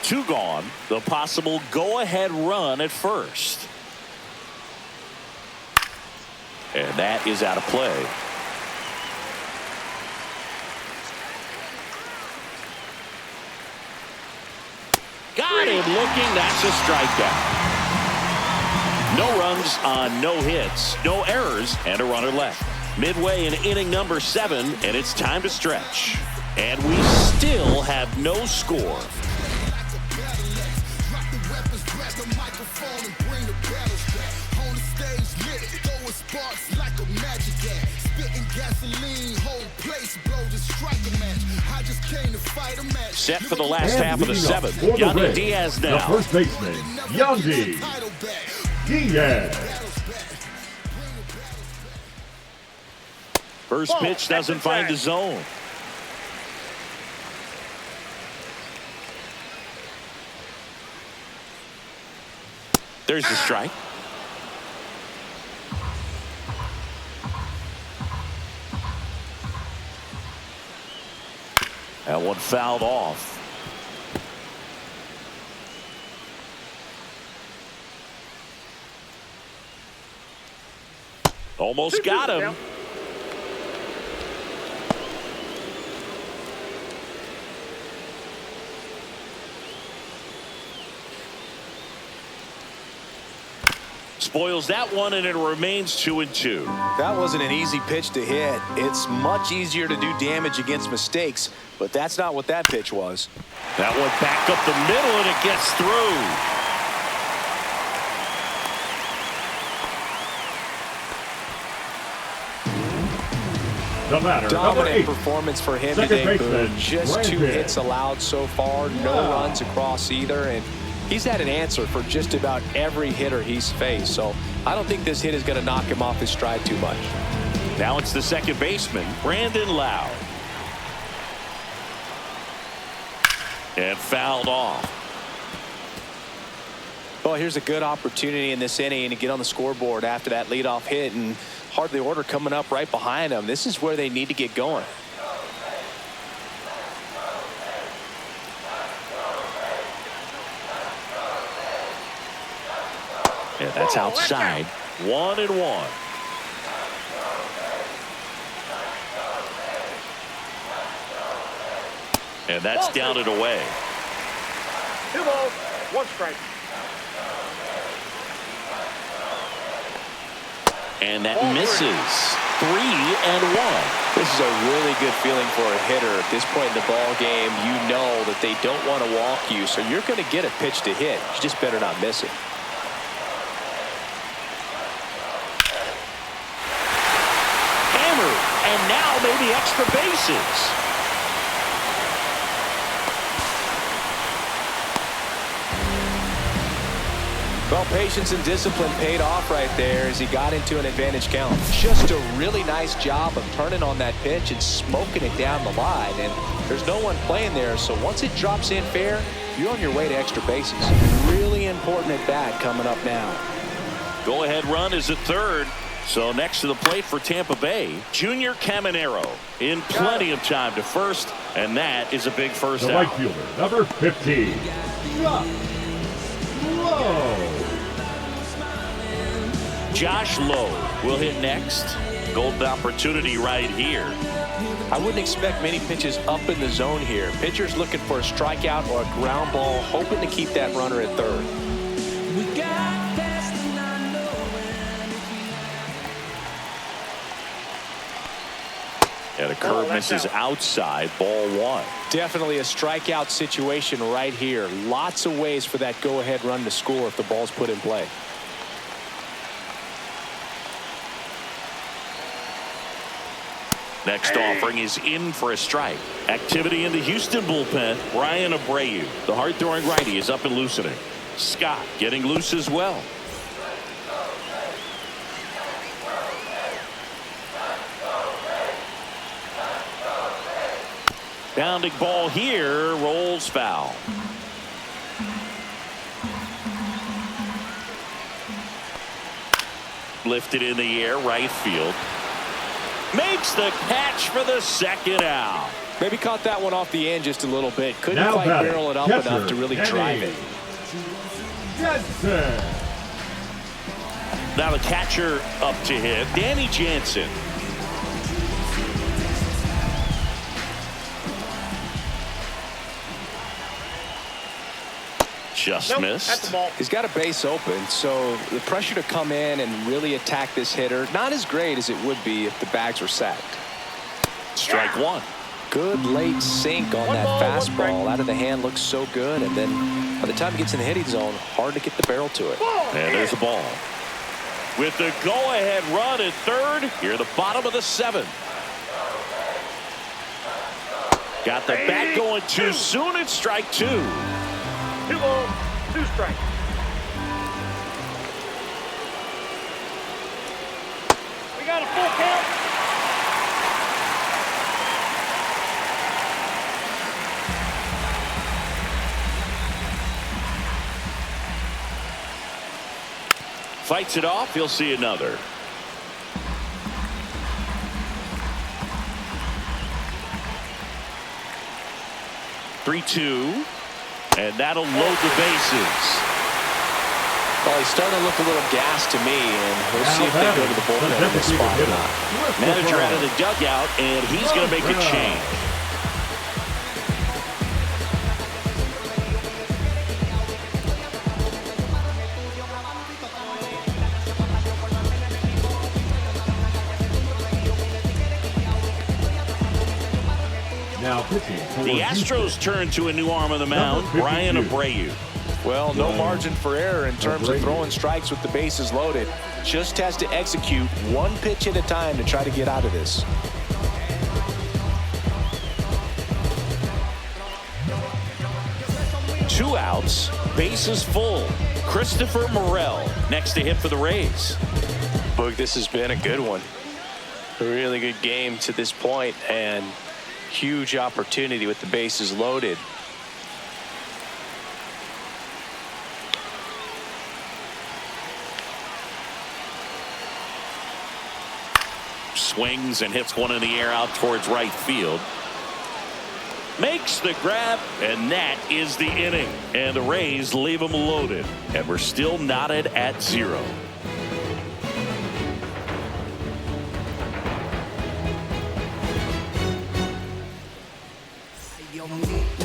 2 gone. The possible go-ahead run at first. And that is out of play. Got him looking. That's a strikeout. No runs on no hits, no errors, and a runner left. Midway in inning number 7, and it's time to stretch. And we still have no score. Set for the last half of the 7th. Yandy Diaz now. The first baseman, Yandy Diaz. First pitch doesn't find the zone. There's the strike. That one fouled off. Almost got him. Spoils that one, and it remains 2-2. That wasn't an easy pitch to hit. It's much easier to do damage against mistakes, but that's not what that pitch was. That one back up the middle, and it gets through. The batter, Dominant performance for him today, Boo. Just Brandon. 2 hits allowed so far, no runs across either, and he's had an answer for just about every hitter he's faced, so I don't think this hit is going to knock him off his stride too much. Now it's the second baseman, Brandon Lowe. And fouled off. Well, here's a good opportunity in this inning to get on the scoreboard after that leadoff hit, and hardly order coming up right behind him. This is where they need to get going. And that's outside. 1-1. And that's down and away. 2 balls, 1 strike. And that misses. 3-1. This is a really good feeling for a hitter at this point in the ball game. You know that they don't want to walk you, so you're going to get a pitch to hit. You just better not miss it. Hammered, and now maybe extra bases. Well, patience and discipline paid off right there as he got into an advantage count. Just a really nice job of turning on that pitch and smoking it down the line. And there's no one playing there, so once it drops in fair, you're on your way to extra bases. Really important at bat coming up now. Go-ahead run is at third. So next to the plate for Tampa Bay, Junior Caminero in plenty of time to first, and that is a big first The out. right fielder, number 15, Lowe. Josh Lowe will hit next. Golden opportunity right here. I wouldn't expect many pitches up in the zone here. Pitcher's looking for a strikeout or a ground ball, hoping to keep that runner at third. And a curve misses outside, ball 1. Definitely a strikeout situation right here. Lots of ways for that go-ahead run to score if the ball's put in play. Next offering is in for a strike. Activity in the Houston bullpen. Ryan Abreu, the hard-throwing righty, is up and loosening. Scott getting loose as well. Bounding ball here, rolls foul. Lifted in the air, right field. Makes the catch for the second out. Maybe caught that one off the end just a little bit. Couldn't Now quite batting, barrel it up catcher, enough to really drive it. Jensen. Now the catcher up to hit, Danny Jansen. Just missed. That's the ball. He's got a base open, so the pressure to come in and really attack this hitter, not as great as it would be if the bags were sacked. Strike 1. Good late sink on that fastball. Out of the hand, looks so good, and then by the time he gets in the hitting zone, hard to get the barrel to it. And there's a ball. With the go-ahead run at third, here at the bottom of the 7th. Got the bat going too soon. It's strike 2. 2 balls, 2 strikes. We got a full count. Fights it off. He'll see another. "3-2." And that'll load the bases. Well, he's starting to look a little gassed to me, and we'll see if they go to the bullpen in this spot or not. Manager out of the dugout, and he's going to make a change. Now pitching for The Astros turn to a new arm on the mound, Ryan Abreu. Well, no margin for error in terms of throwing strikes with the bases loaded. Just has to execute one pitch at a time to try to get out of this. Two outs, bases full. Christopher Morel next to hit for the Rays. Boog, this has been a good one. A really good game to this point, and huge opportunity with the bases loaded. Swings and hits one in the air out towards right field. Makes the grab, and that is the inning. And the Rays leave them loaded. And we're still knotted at 0.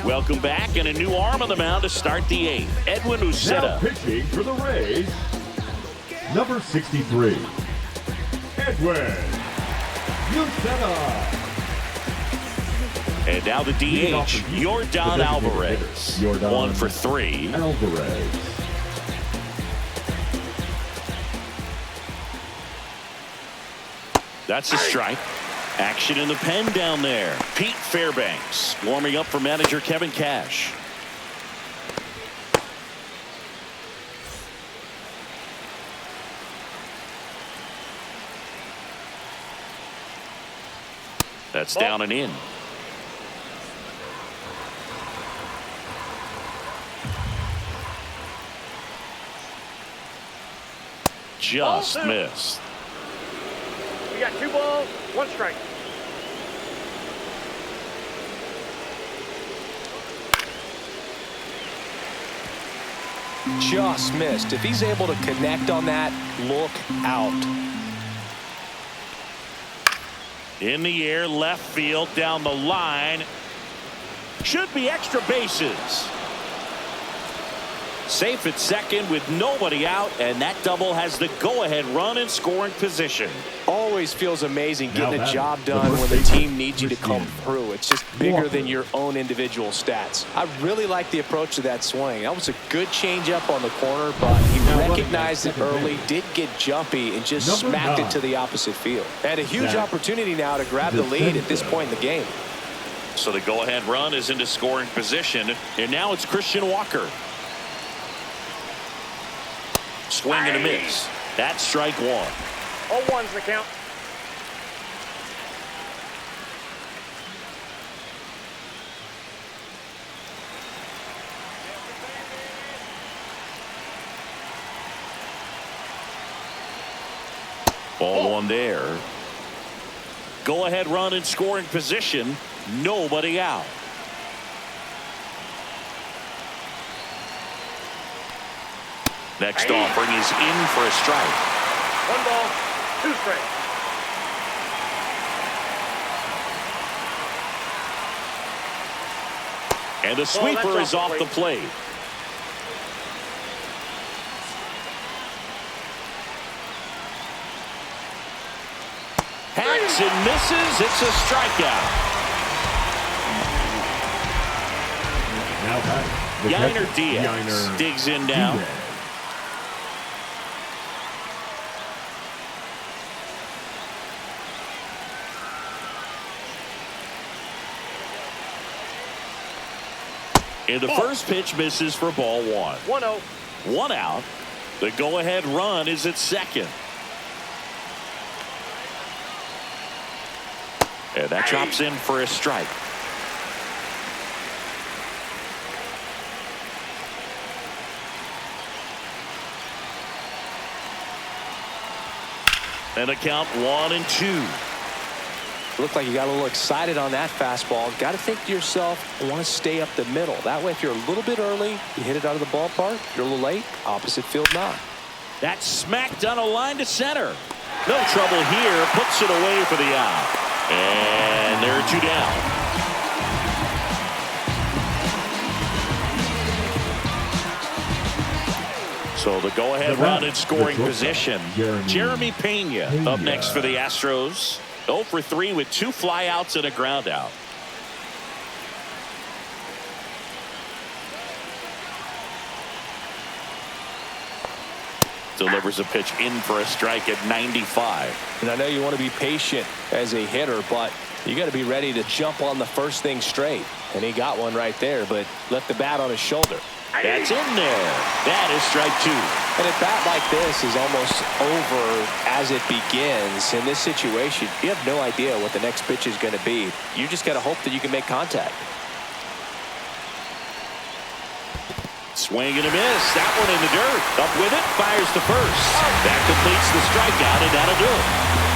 Welcome back, and a new arm on the mound to start the 8th. Edwin now Uceta. pitching for the Rays, number 63, Edwin Uceta. And now the DH, Yordan Alvarez. 1 for 3. Alvarez. That's a strike. Action in the pen down there. Pete Fairbanks warming up for manager Kevin Cash. That's down and in. Just missed. We got 2 balls, 1 strike. Just missed. If he's able to connect on that, look out. In the air, left field, down the line. Should be extra bases. Safe at second with nobody out, and that double has the go-ahead run in scoring position. Always always feels amazing Now getting a batting, job the done first when the baseman, team needs you to come Christian through. It's just bigger Walker. than your own individual stats. I really like the approach to that swing. That was a good changeup on the corner, but he Now running recognized at it second early, base. did get jumpy, and just Number smacked it 9. to the opposite field. And a huge Zach, opportunity now to grab the lead at this defender. point in the game. So the go-ahead run is into scoring position, and now it's Christian Walker. Swing and a miss. That's strike one. All ones the count. Ball one there. Go-ahead run in scoring position. Nobody out. Next offering is in for a strike. 1 ball, 2 strikes. And the sweeper that's is off the plate. Hacks and misses. It's a strikeout. Now batting, the Yainer catcher, Diaz Yainer digs in now. Diaz. And the first pitch misses for ball one. 1-0. 1 out. The go-ahead run is at second. And that drops in for a strike. And a count 1-2. Looked like you got a little excited on that fastball. Got to think to yourself, I want to stay up the middle. That way, if you're a little bit early, you hit it out of the ballpark. You're a little late, opposite field not. That's smacked on a line to center. No trouble here. Puts it away for the out. And there are 2 down. So the go-ahead The run batter, in scoring the shortstop, position. Jeremy Pena up next for the Astros. 0 for 3 with 2 flyouts and a ground out. Delivers a pitch in for a strike at 95. And I know you want to be patient as a hitter, but you got to be ready to jump on the first thing straight. And he got one right there, but left the bat on his shoulder. That's in there. That is strike 2. And a bat like this is almost over as it begins. In this situation, you have no idea what the next pitch is going to be. You just got to hope that you can make contact. Swing and a miss. That one in the dirt. Up with it. Fires to first. That completes the strikeout, and that'll do it.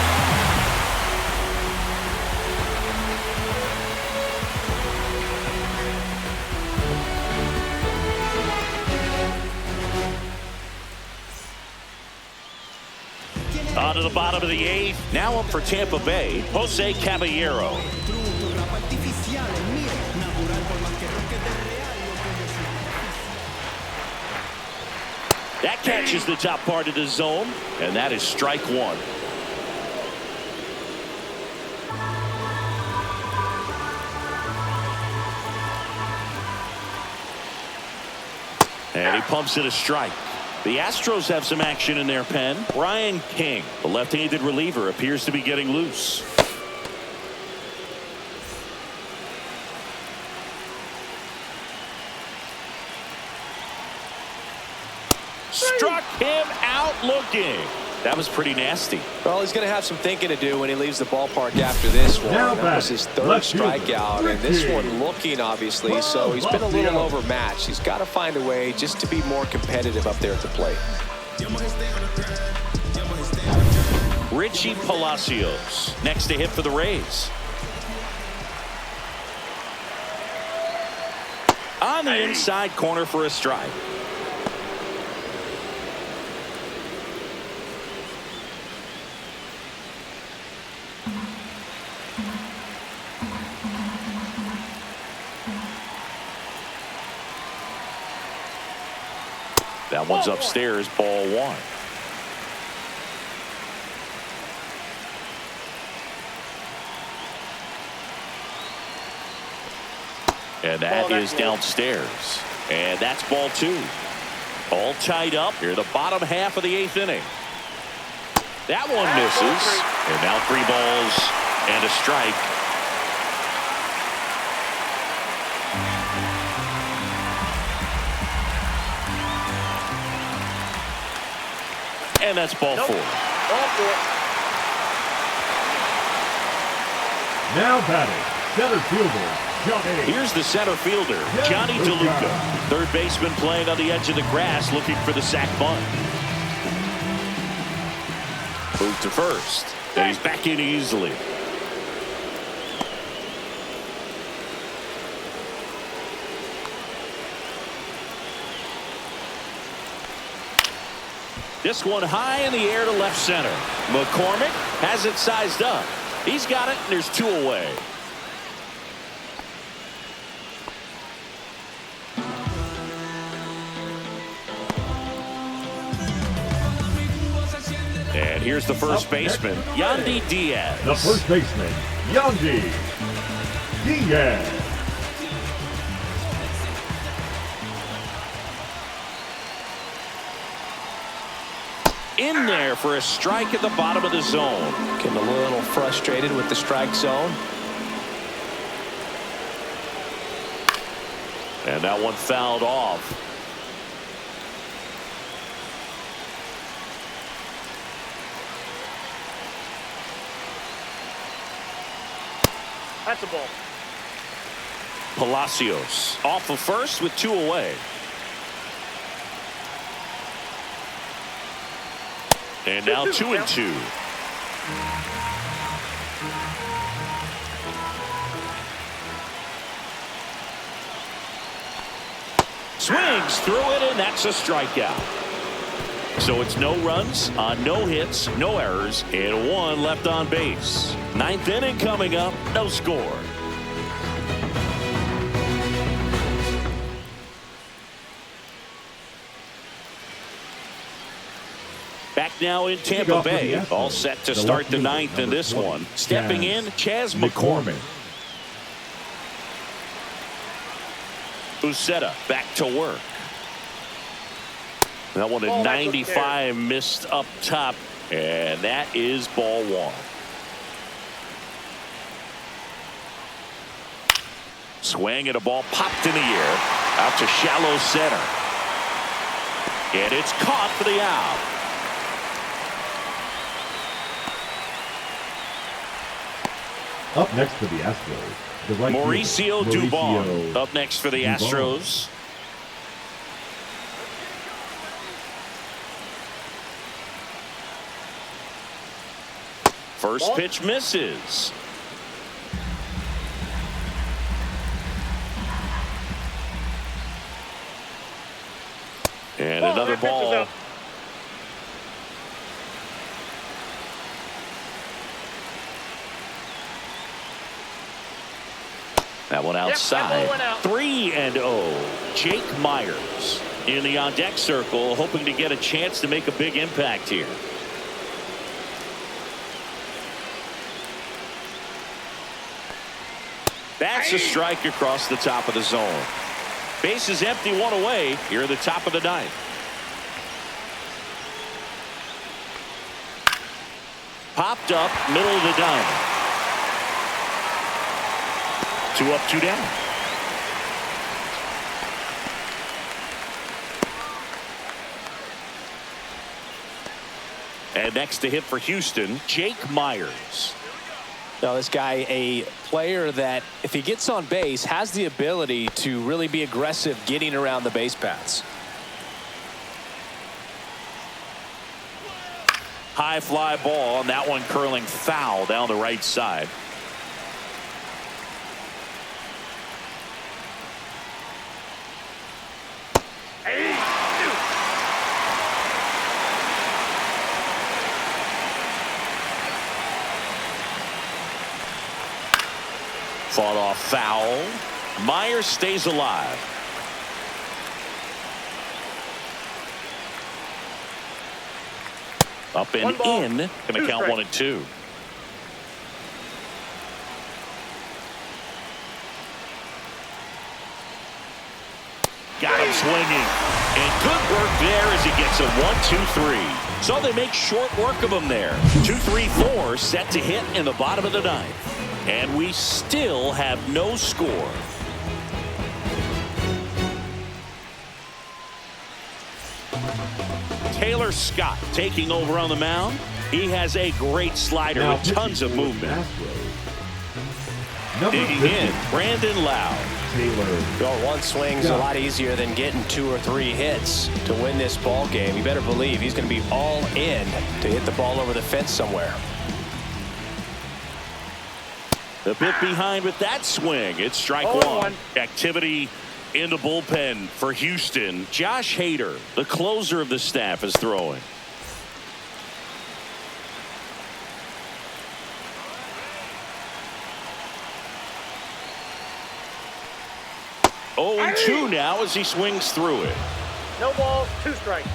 On to the bottom of the 8th. Now up for Tampa Bay, Jose Caballero. That catches the top part of the zone, and that is strike 1. And he pumps it a strike. The Astros have some action in their pen. Ryan King, the left-handed reliever, appears to be getting loose. Struck him out looking. That was pretty nasty. Well, he's going to have some thinking to do when he leaves the ballpark after this one. Now That was his third left fielder, strikeout, and this Ricky. one looking, obviously, so he's been a little overmatched. He's got to find a way just to be more competitive up there at the plate. Richie Palacios next to hit for the Rays. On the inside corner for a strike. That one's upstairs, ball 1. And that is downstairs. And that's ball 2. All tied up here, the bottom half of the 8th inning. That one misses. And now 3 balls and a strike. And that's ball 4. Ball 4. Now batting, center fielder, Johnny. Here's the center fielder, Johnny DeLuca. Third baseman playing on the edge of the grass, looking for the sac bunt. Move to first, and he's back in easily. This one high in the air to left center. McCormick has it sized up. He's got it, and there's 2 away. And here's the first baseman, Yandy Diaz. The first baseman, Yandy Diaz. In there for a strike at the bottom of the zone. Getting a little frustrated with the strike zone. And that one fouled off. That's a ball. Palacios off of first with 2 away. And now 2-2. Swings through it, and that's a strikeout. So it's no runs on no hits, no errors, and 1 left on base. 9th inning coming up, no score. Back now in Tampa Bay, all set to start the 9th in this one. Stepping in, Chas McCormick. Uceta back to work. That one at 95 missed up top, and that is ball 1. Swing and a ball popped in the air out to shallow center. And it's caught for the out. Up next for the Astros, the right Mauricio fielder, Dubon up next for the Astros. First pitch misses. And another ball. That one outside. 3-0. Jake Myers in the on-deck circle, hoping to get a chance to make a big impact here. That's a strike across the top of the zone. Base is empty, 1 away here at the top of the 9th. Popped up, middle of the diamond. 2 up, 2 down. And next to hit for Houston, Jake Myers. Now this guy, a player that if he gets on base has the ability to really be aggressive getting around the base paths. High fly ball, and that one curling foul down the right side. Fought off foul. Myers stays alive. Up and in. Going to count 1 and 2. got him swinging. And good work there as he gets a 1-2-3. So they make short work of him there. 2-3-4 set to hit in the bottom of the ninth. And we still have no score. Taylor Scott taking over on the mound. He has a great slider Now with tons of movement. Digging 50, in, Brandon Lau. Taylor. Well, one swing's a lot easier than getting 2 or 3 hits to win this ball game. You better believe he's going to be all in to hit the ball over the fence somewhere. A bit behind with that swing. It's strike 1. Activity in the bullpen for Houston. Josh Hader, the closer of the staff, is throwing. Oh, and 2 now as he swings through it. No balls, 2 strikes.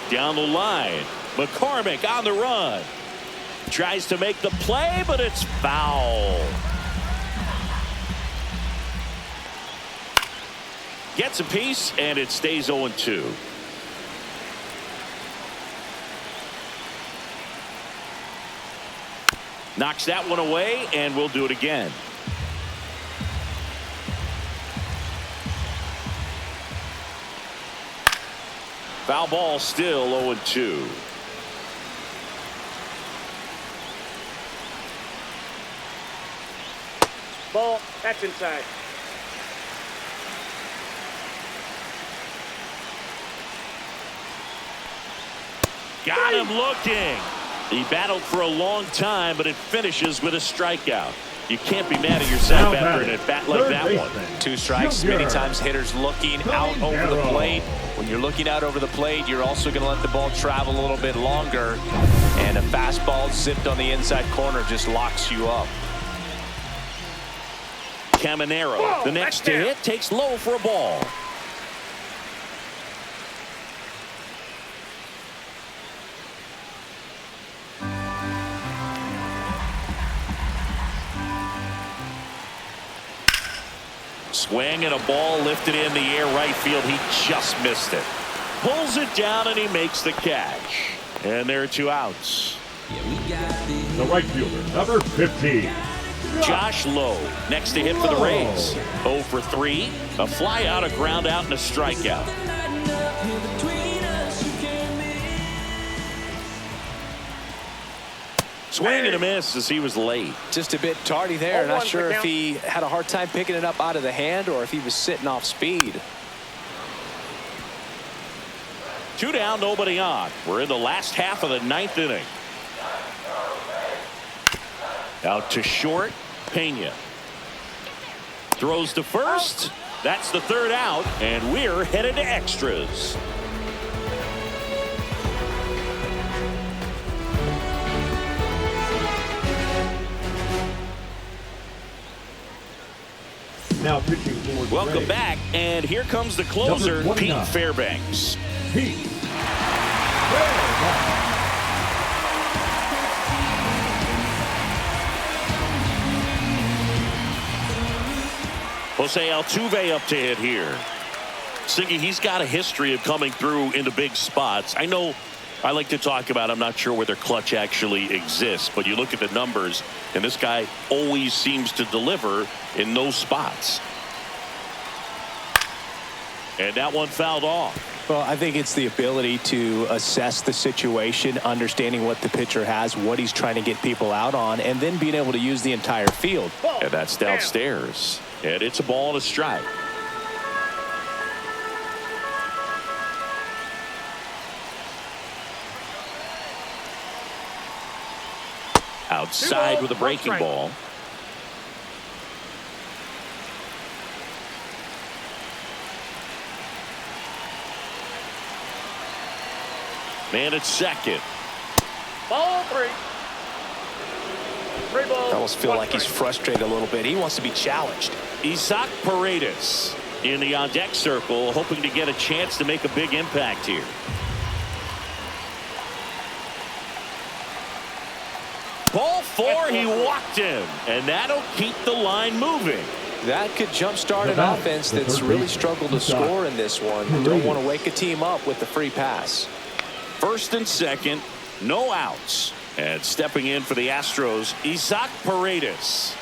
Down the line, McCormick on the run. Tries to make the play, but it's foul. Gets a piece, and it stays 0-2. Knocks that one away, and we'll do it again. Foul ball, still 0-2. Ball, that's inside. Got him looking. He battled for a long time, but it finishes with a strikeout. You can't be mad at yourself after an at-bat like that one. 2 strikes. Many times hitters looking out over the plate. When you're looking out over the plate, you're also going to let the ball travel a little bit longer. And a fastball zipped on the inside corner just locks you up. Caminero, the next to hit, takes low for a ball. Swing and a ball lifted in the air right field. He just missed it. Pulls it down and he makes the catch. And there are 2 outs. The right fielder, number 15. Josh Lowe next to hit for the Rays. 0 for 3. A fly out, a ground out, and a strikeout. Swing and a miss as he was late. Just a bit tardy there. Not sure if he had a hard time picking it up out of the hand or if he was sitting off speed. 2 down, nobody on. We're in the last half of the 9th inning. Out to short, Pena. Throws to first. That's the 3rd out, and we're headed to extras. Now pitching for the Welcome Rays. back, and here comes the closer, Number 29. Pete Fairbanks. Pete Fairbanks. Jose Altuve up to hit here. Siggy, he's got a history of coming through into big spots. I know I like to talk about, I'm not sure whether clutch actually exists, but you look at the numbers, and this guy always seems to deliver in those spots. And that one fouled off. Well, I think it's the ability to assess the situation, understanding what the pitcher has, what he's trying to get people out on, and then being able to use the entire field. And that's downstairs. And it's a ball and a strike. Outside with a breaking ball. Man at second. Ball 3. 3 balls. I almost feel like he's frustrated a little bit. He wants to be challenged. Isaac Paredes in the on-deck circle, hoping to get a chance to make a big impact here. Ball 4. He walked him, and that'll keep the line moving. That could jumpstart an offense that's really struggled to score in this one. Don't want to wake a team up with the free pass. 1st and 2nd, no outs. And stepping in for the Astros, Isaac Paredes.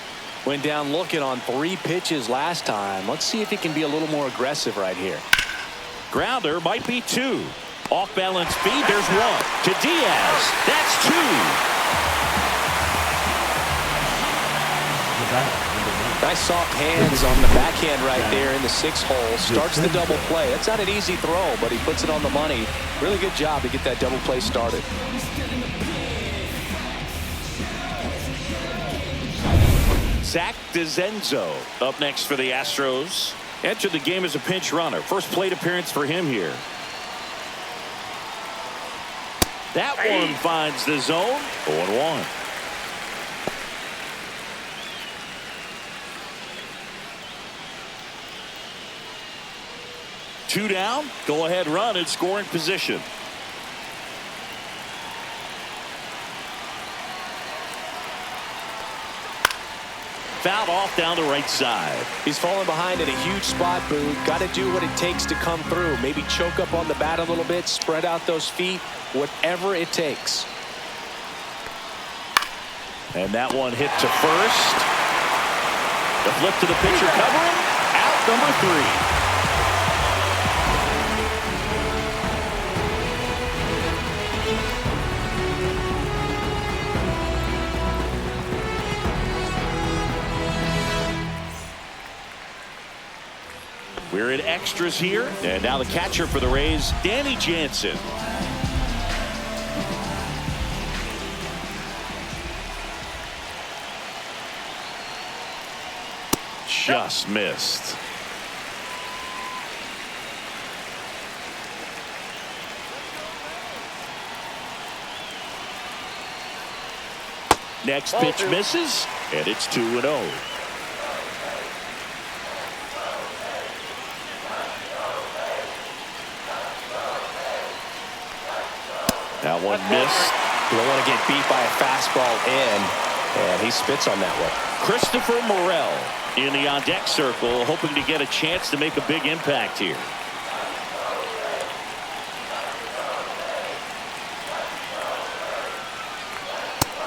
Went down looking on 3 pitches last time. Let's see if he can be a little more aggressive right here. Grounder might be 2. Off balance speed, there's 1. To Diaz, that's 2. Nice soft hands on the backhand right there in the 6th hole. Starts the double play. That's not an easy throw, but he puts it on the money. Really good job to get that double play started. Zach DeZenzo up next for the Astros. Entered the game as a pinch runner. First plate appearance for him here. That one finds the zone. 0-1. Two down. Go ahead run in scoring position. Fouled off down the right side. He's falling behind in a huge spot, Boo. Got to do what it takes to come through. Maybe choke up on the bat a little bit, spread out those feet, whatever it takes. And that one hit to first. The flip to the pitcher covering. Out number 3. We're in extras here, and now the catcher for the Rays, Danny Jansen. Just missed. Next pitch misses, and it's 2-0. That one missed. You don't want to get beat by a fastball in, and he spits on that one. Christopher Morel in the on-deck circle, hoping to get a chance to make a big impact here.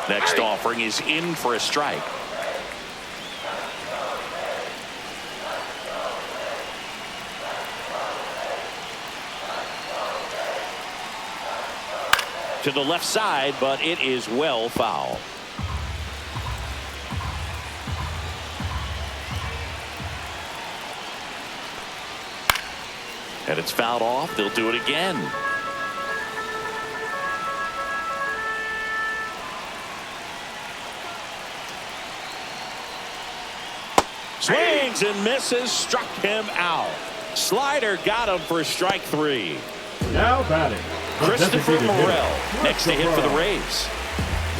Next offering is in for a strike. To the left side, but it is well foul. And it's fouled off. They'll do it again. Swings and misses, struck him out. Slider got him for strike 3. Now batting, Christopher Morel next to hit for the Rays.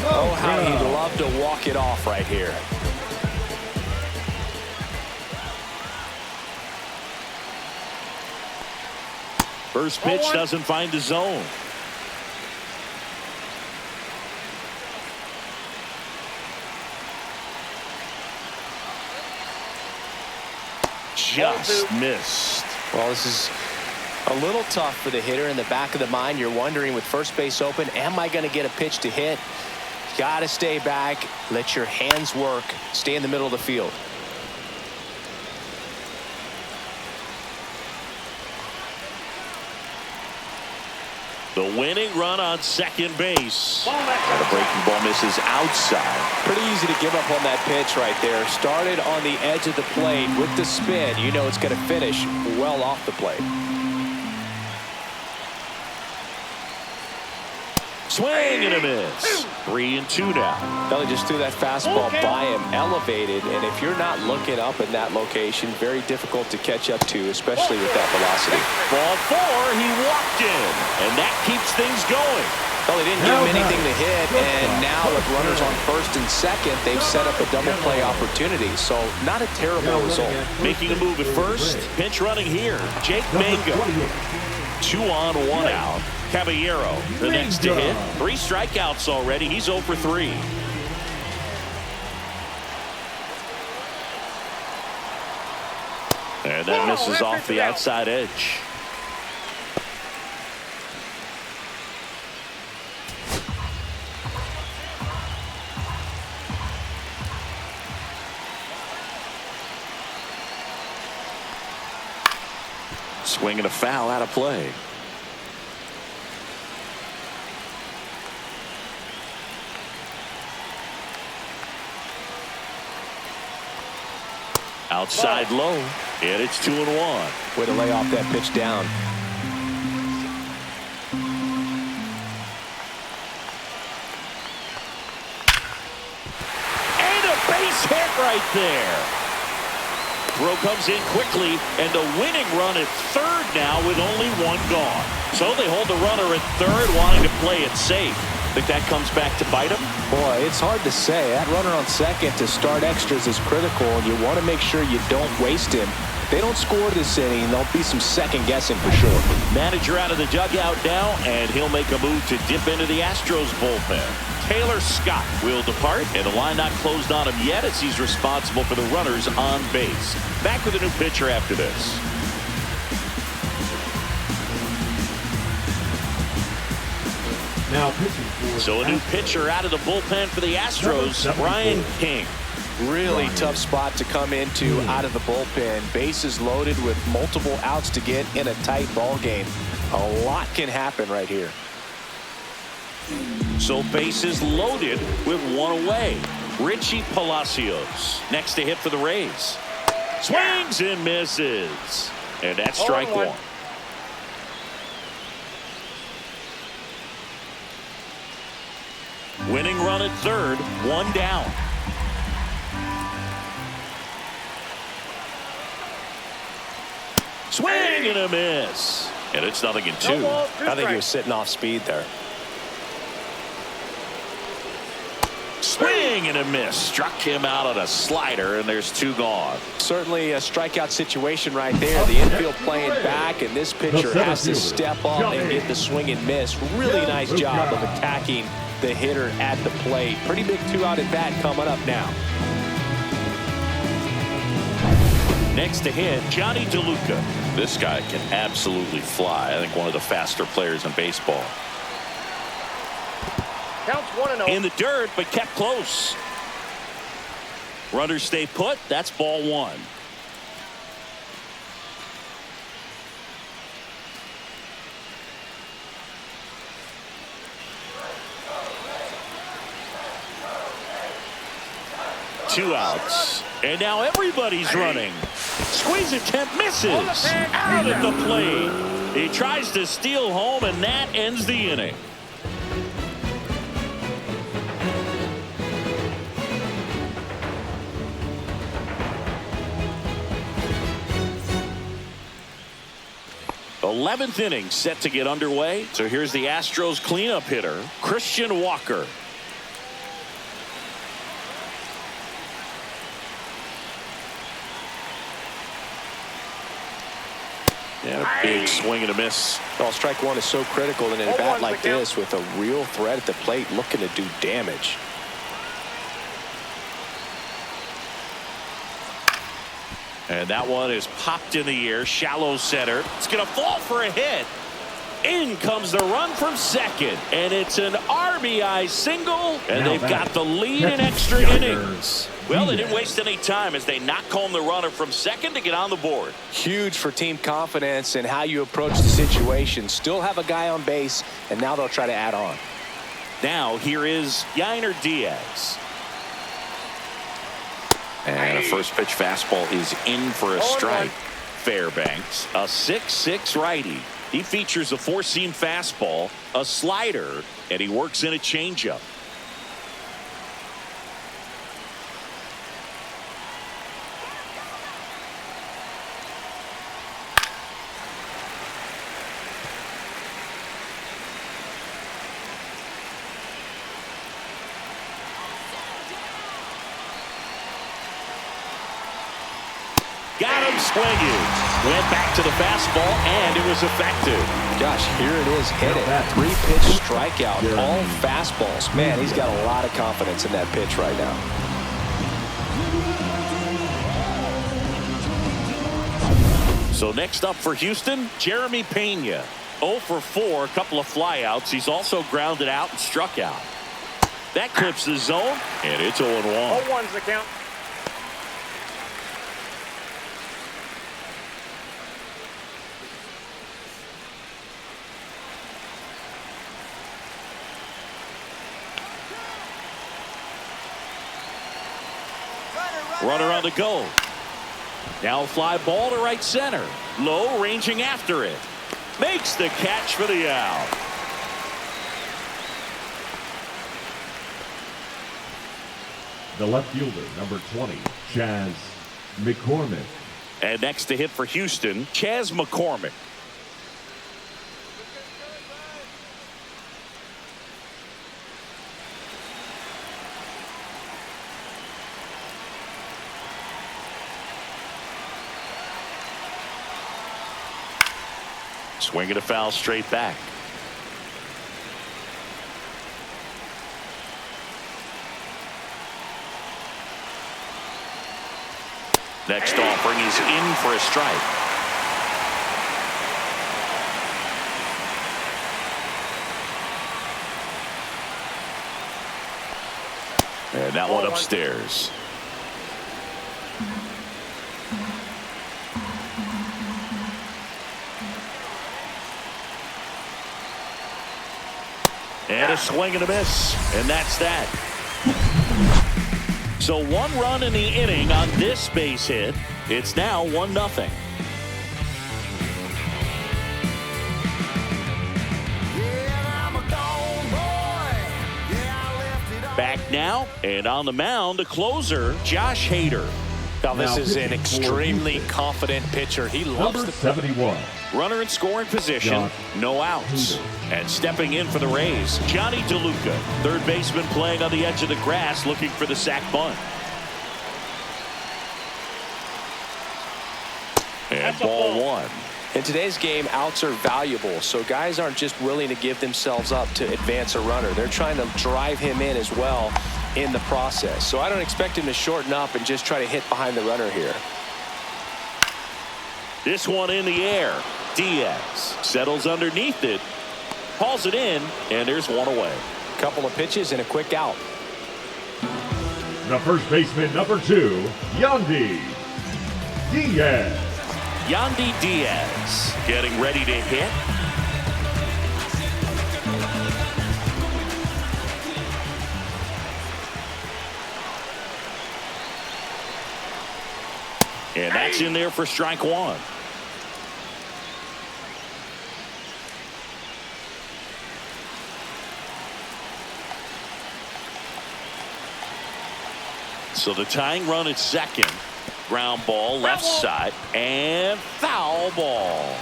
Oh, how he'd love to walk it off right here. First pitch doesn't find the zone. Just missed. Well, this is a little tough for the hitter. In the back of the mind, you're wondering with first base open, am I going to get a pitch to hit? Got to stay back, let your hands work, stay in the middle of the field. The winning run on second base. And the breaking ball misses outside. Pretty easy to give up on that pitch right there. Started on the edge of the plate with the spin. You know it's going to finish well off the plate. Swing and a miss. 3-2 now. Belly just threw that fastball by him, elevated, and if you're not looking up in that location, very difficult to catch up to, especially with that velocity. Ball 4, he walked in, and that keeps things going. Well, they didn't give him anything to hit, and now with runners on first and second, they've set up a double play opportunity, so not a terrible result. Making a move at first, pinch running here, Jake Mango. 2 on, 1 out. Caballero, the next to hit. 3 strikeouts already. He's 0 for 3. And that misses off the outside edge. Swinging a foul out of play. Outside low, and it's 2-1. Way to lay off that pitch down. And a base hit right there. Throw comes in quickly, and the winning run at third now with only one gone. So they hold the runner at third, wanting to play it safe. Think that comes back to bite them? Boy, it's hard to say. That runner on second to start extras is critical, and you want to make sure you don't waste him. If they don't score this inning, there'll be some second guessing for sure. Manager out of the dugout now, and he'll make a move to dip into the Astros bullpen. Taylor Scott will depart, and the line not closed on him yet as he's responsible for the runners on base. Back with a new pitcher after this. Now pitching for So a new Astros. pitcher out of the bullpen for the Astros, Ryan King. Really tough spot to come into out of the bullpen. Bases loaded with multiple outs to get in a tight ball game. A lot can happen right here. So bases loaded with one away. Richie Palacios next to hit for the Rays. Swings and misses. And that's strike one. Winning run at third, one down. Swing and a miss. And it's 0-2. I think he was sitting off speed there. Swing and a miss. Struck him out on a slider, and there's two gone. Certainly a strikeout situation right there. The infield playing back, and this pitcher has to step up and get the swing and miss. Really nice job of attacking the hitter at the plate. Pretty big 2-out at bat coming up now. Next to hit, Johnny DeLuca. This guy can absolutely fly. I think one of the faster players in baseball. Counts 1-0. In the dirt, but kept close. Runners stay put. That's ball one. Two outs. And now everybody's running. Squeeze attempt misses. Out at the plate. He tries to steal home, and that ends the inning. The 11th inning set to get underway. So here's the Astros cleanup hitter, Christian Walker. And a big swing and a miss. Well, strike one is so critical in a bat like this with a real threat at the plate looking to do damage. And that one is popped in the air, shallow center. It's going to fall for a hit. In comes the run from second, and it's an RBI single, and they've got the lead in extra innings. Well, they didn't waste any time as they knock home the runner from second to get on the board. Huge for team confidence and how you approach the situation. Still have a guy on base, and now they'll try to add on. Now here is Yainer Diaz. And a first pitch fastball is in for a strike. Fairbanks, a 6'6" righty. He features a four-seam fastball, a slider, and he works in a changeup. Got him swinging. Went back to the fastball, and it was effective. Gosh, here it is, hit it. 3-pitch strikeout, all fastballs. Man, he's got a lot of confidence in that pitch right now. So next up for Houston, Jeremy Pena. 0 for 4, a couple of flyouts. He's also grounded out and struck out. That clips the zone, and it's 0-1. 0-1's the count. Runner on the go. Now a fly ball to right center. Low, ranging after it. Makes the catch for the out. The left fielder, number 20, Chaz McCormick. And next to hit for Houston, Chaz McCormick. Swinging a foul straight back. Next offering is in for a strike. And that one upstairs. And a swing and a miss. And that's that. So 1 run in the inning on this base hit. It's now 1-0. Back now, and on the mound, the closer, Josh Hader. Now this is an extremely confident pitcher. He loves Number the 71. Runner in scoring position, no outs. And stepping in for the Rays, Johnny DeLuca, third baseman playing on the edge of the grass, looking for the sac bunt. And ball 1. In today's game, outs are valuable, so guys aren't just willing to give themselves up to advance a runner. They're trying to drive him in as well in the process. So I don't expect him to shorten up and just try to hit behind the runner here. This one in the air. Diaz settles underneath it, hauls it in, and there's one away. Couple of pitches and a quick out. The first baseman, number 2, Yandy Diaz. Yandy Diaz getting ready to hit. And that's in there for strike 1. So the tying run at second. Ground ball left side and foul ball.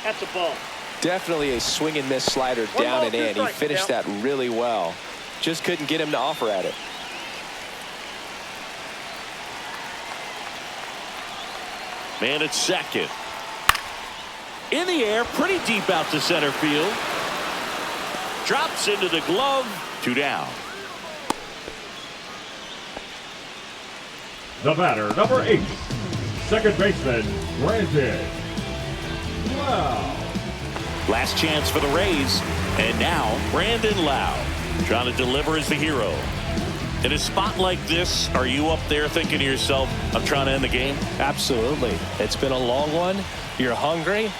That's a ball. Definitely a swing and miss slider down and in. He finished that really well. Just couldn't get him to offer at it. Man at second. In the air, pretty deep out to center field. Drops into the glove. 2 down. The batter, number 8, second baseman, Brandon Lau. Last chance for the Rays. And now Brandon Lau trying to deliver as the hero. In a spot like this, are you up there thinking to yourself, I'm trying to end the game? Absolutely. It's been a long one. You're hungry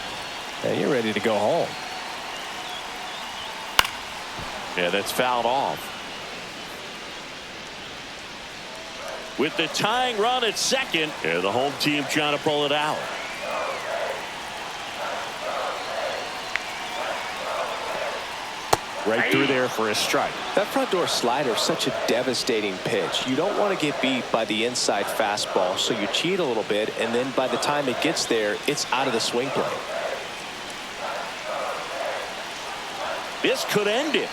and you're ready to go home. Yeah, that's fouled off. With the tying run at second, the home team trying to pull it out. Right through there for a strike. That front door slider is such a devastating pitch. You don't want to get beat by the inside fastball, so you cheat a little bit, and then by the time it gets there, it's out of the swing plane. This could end it.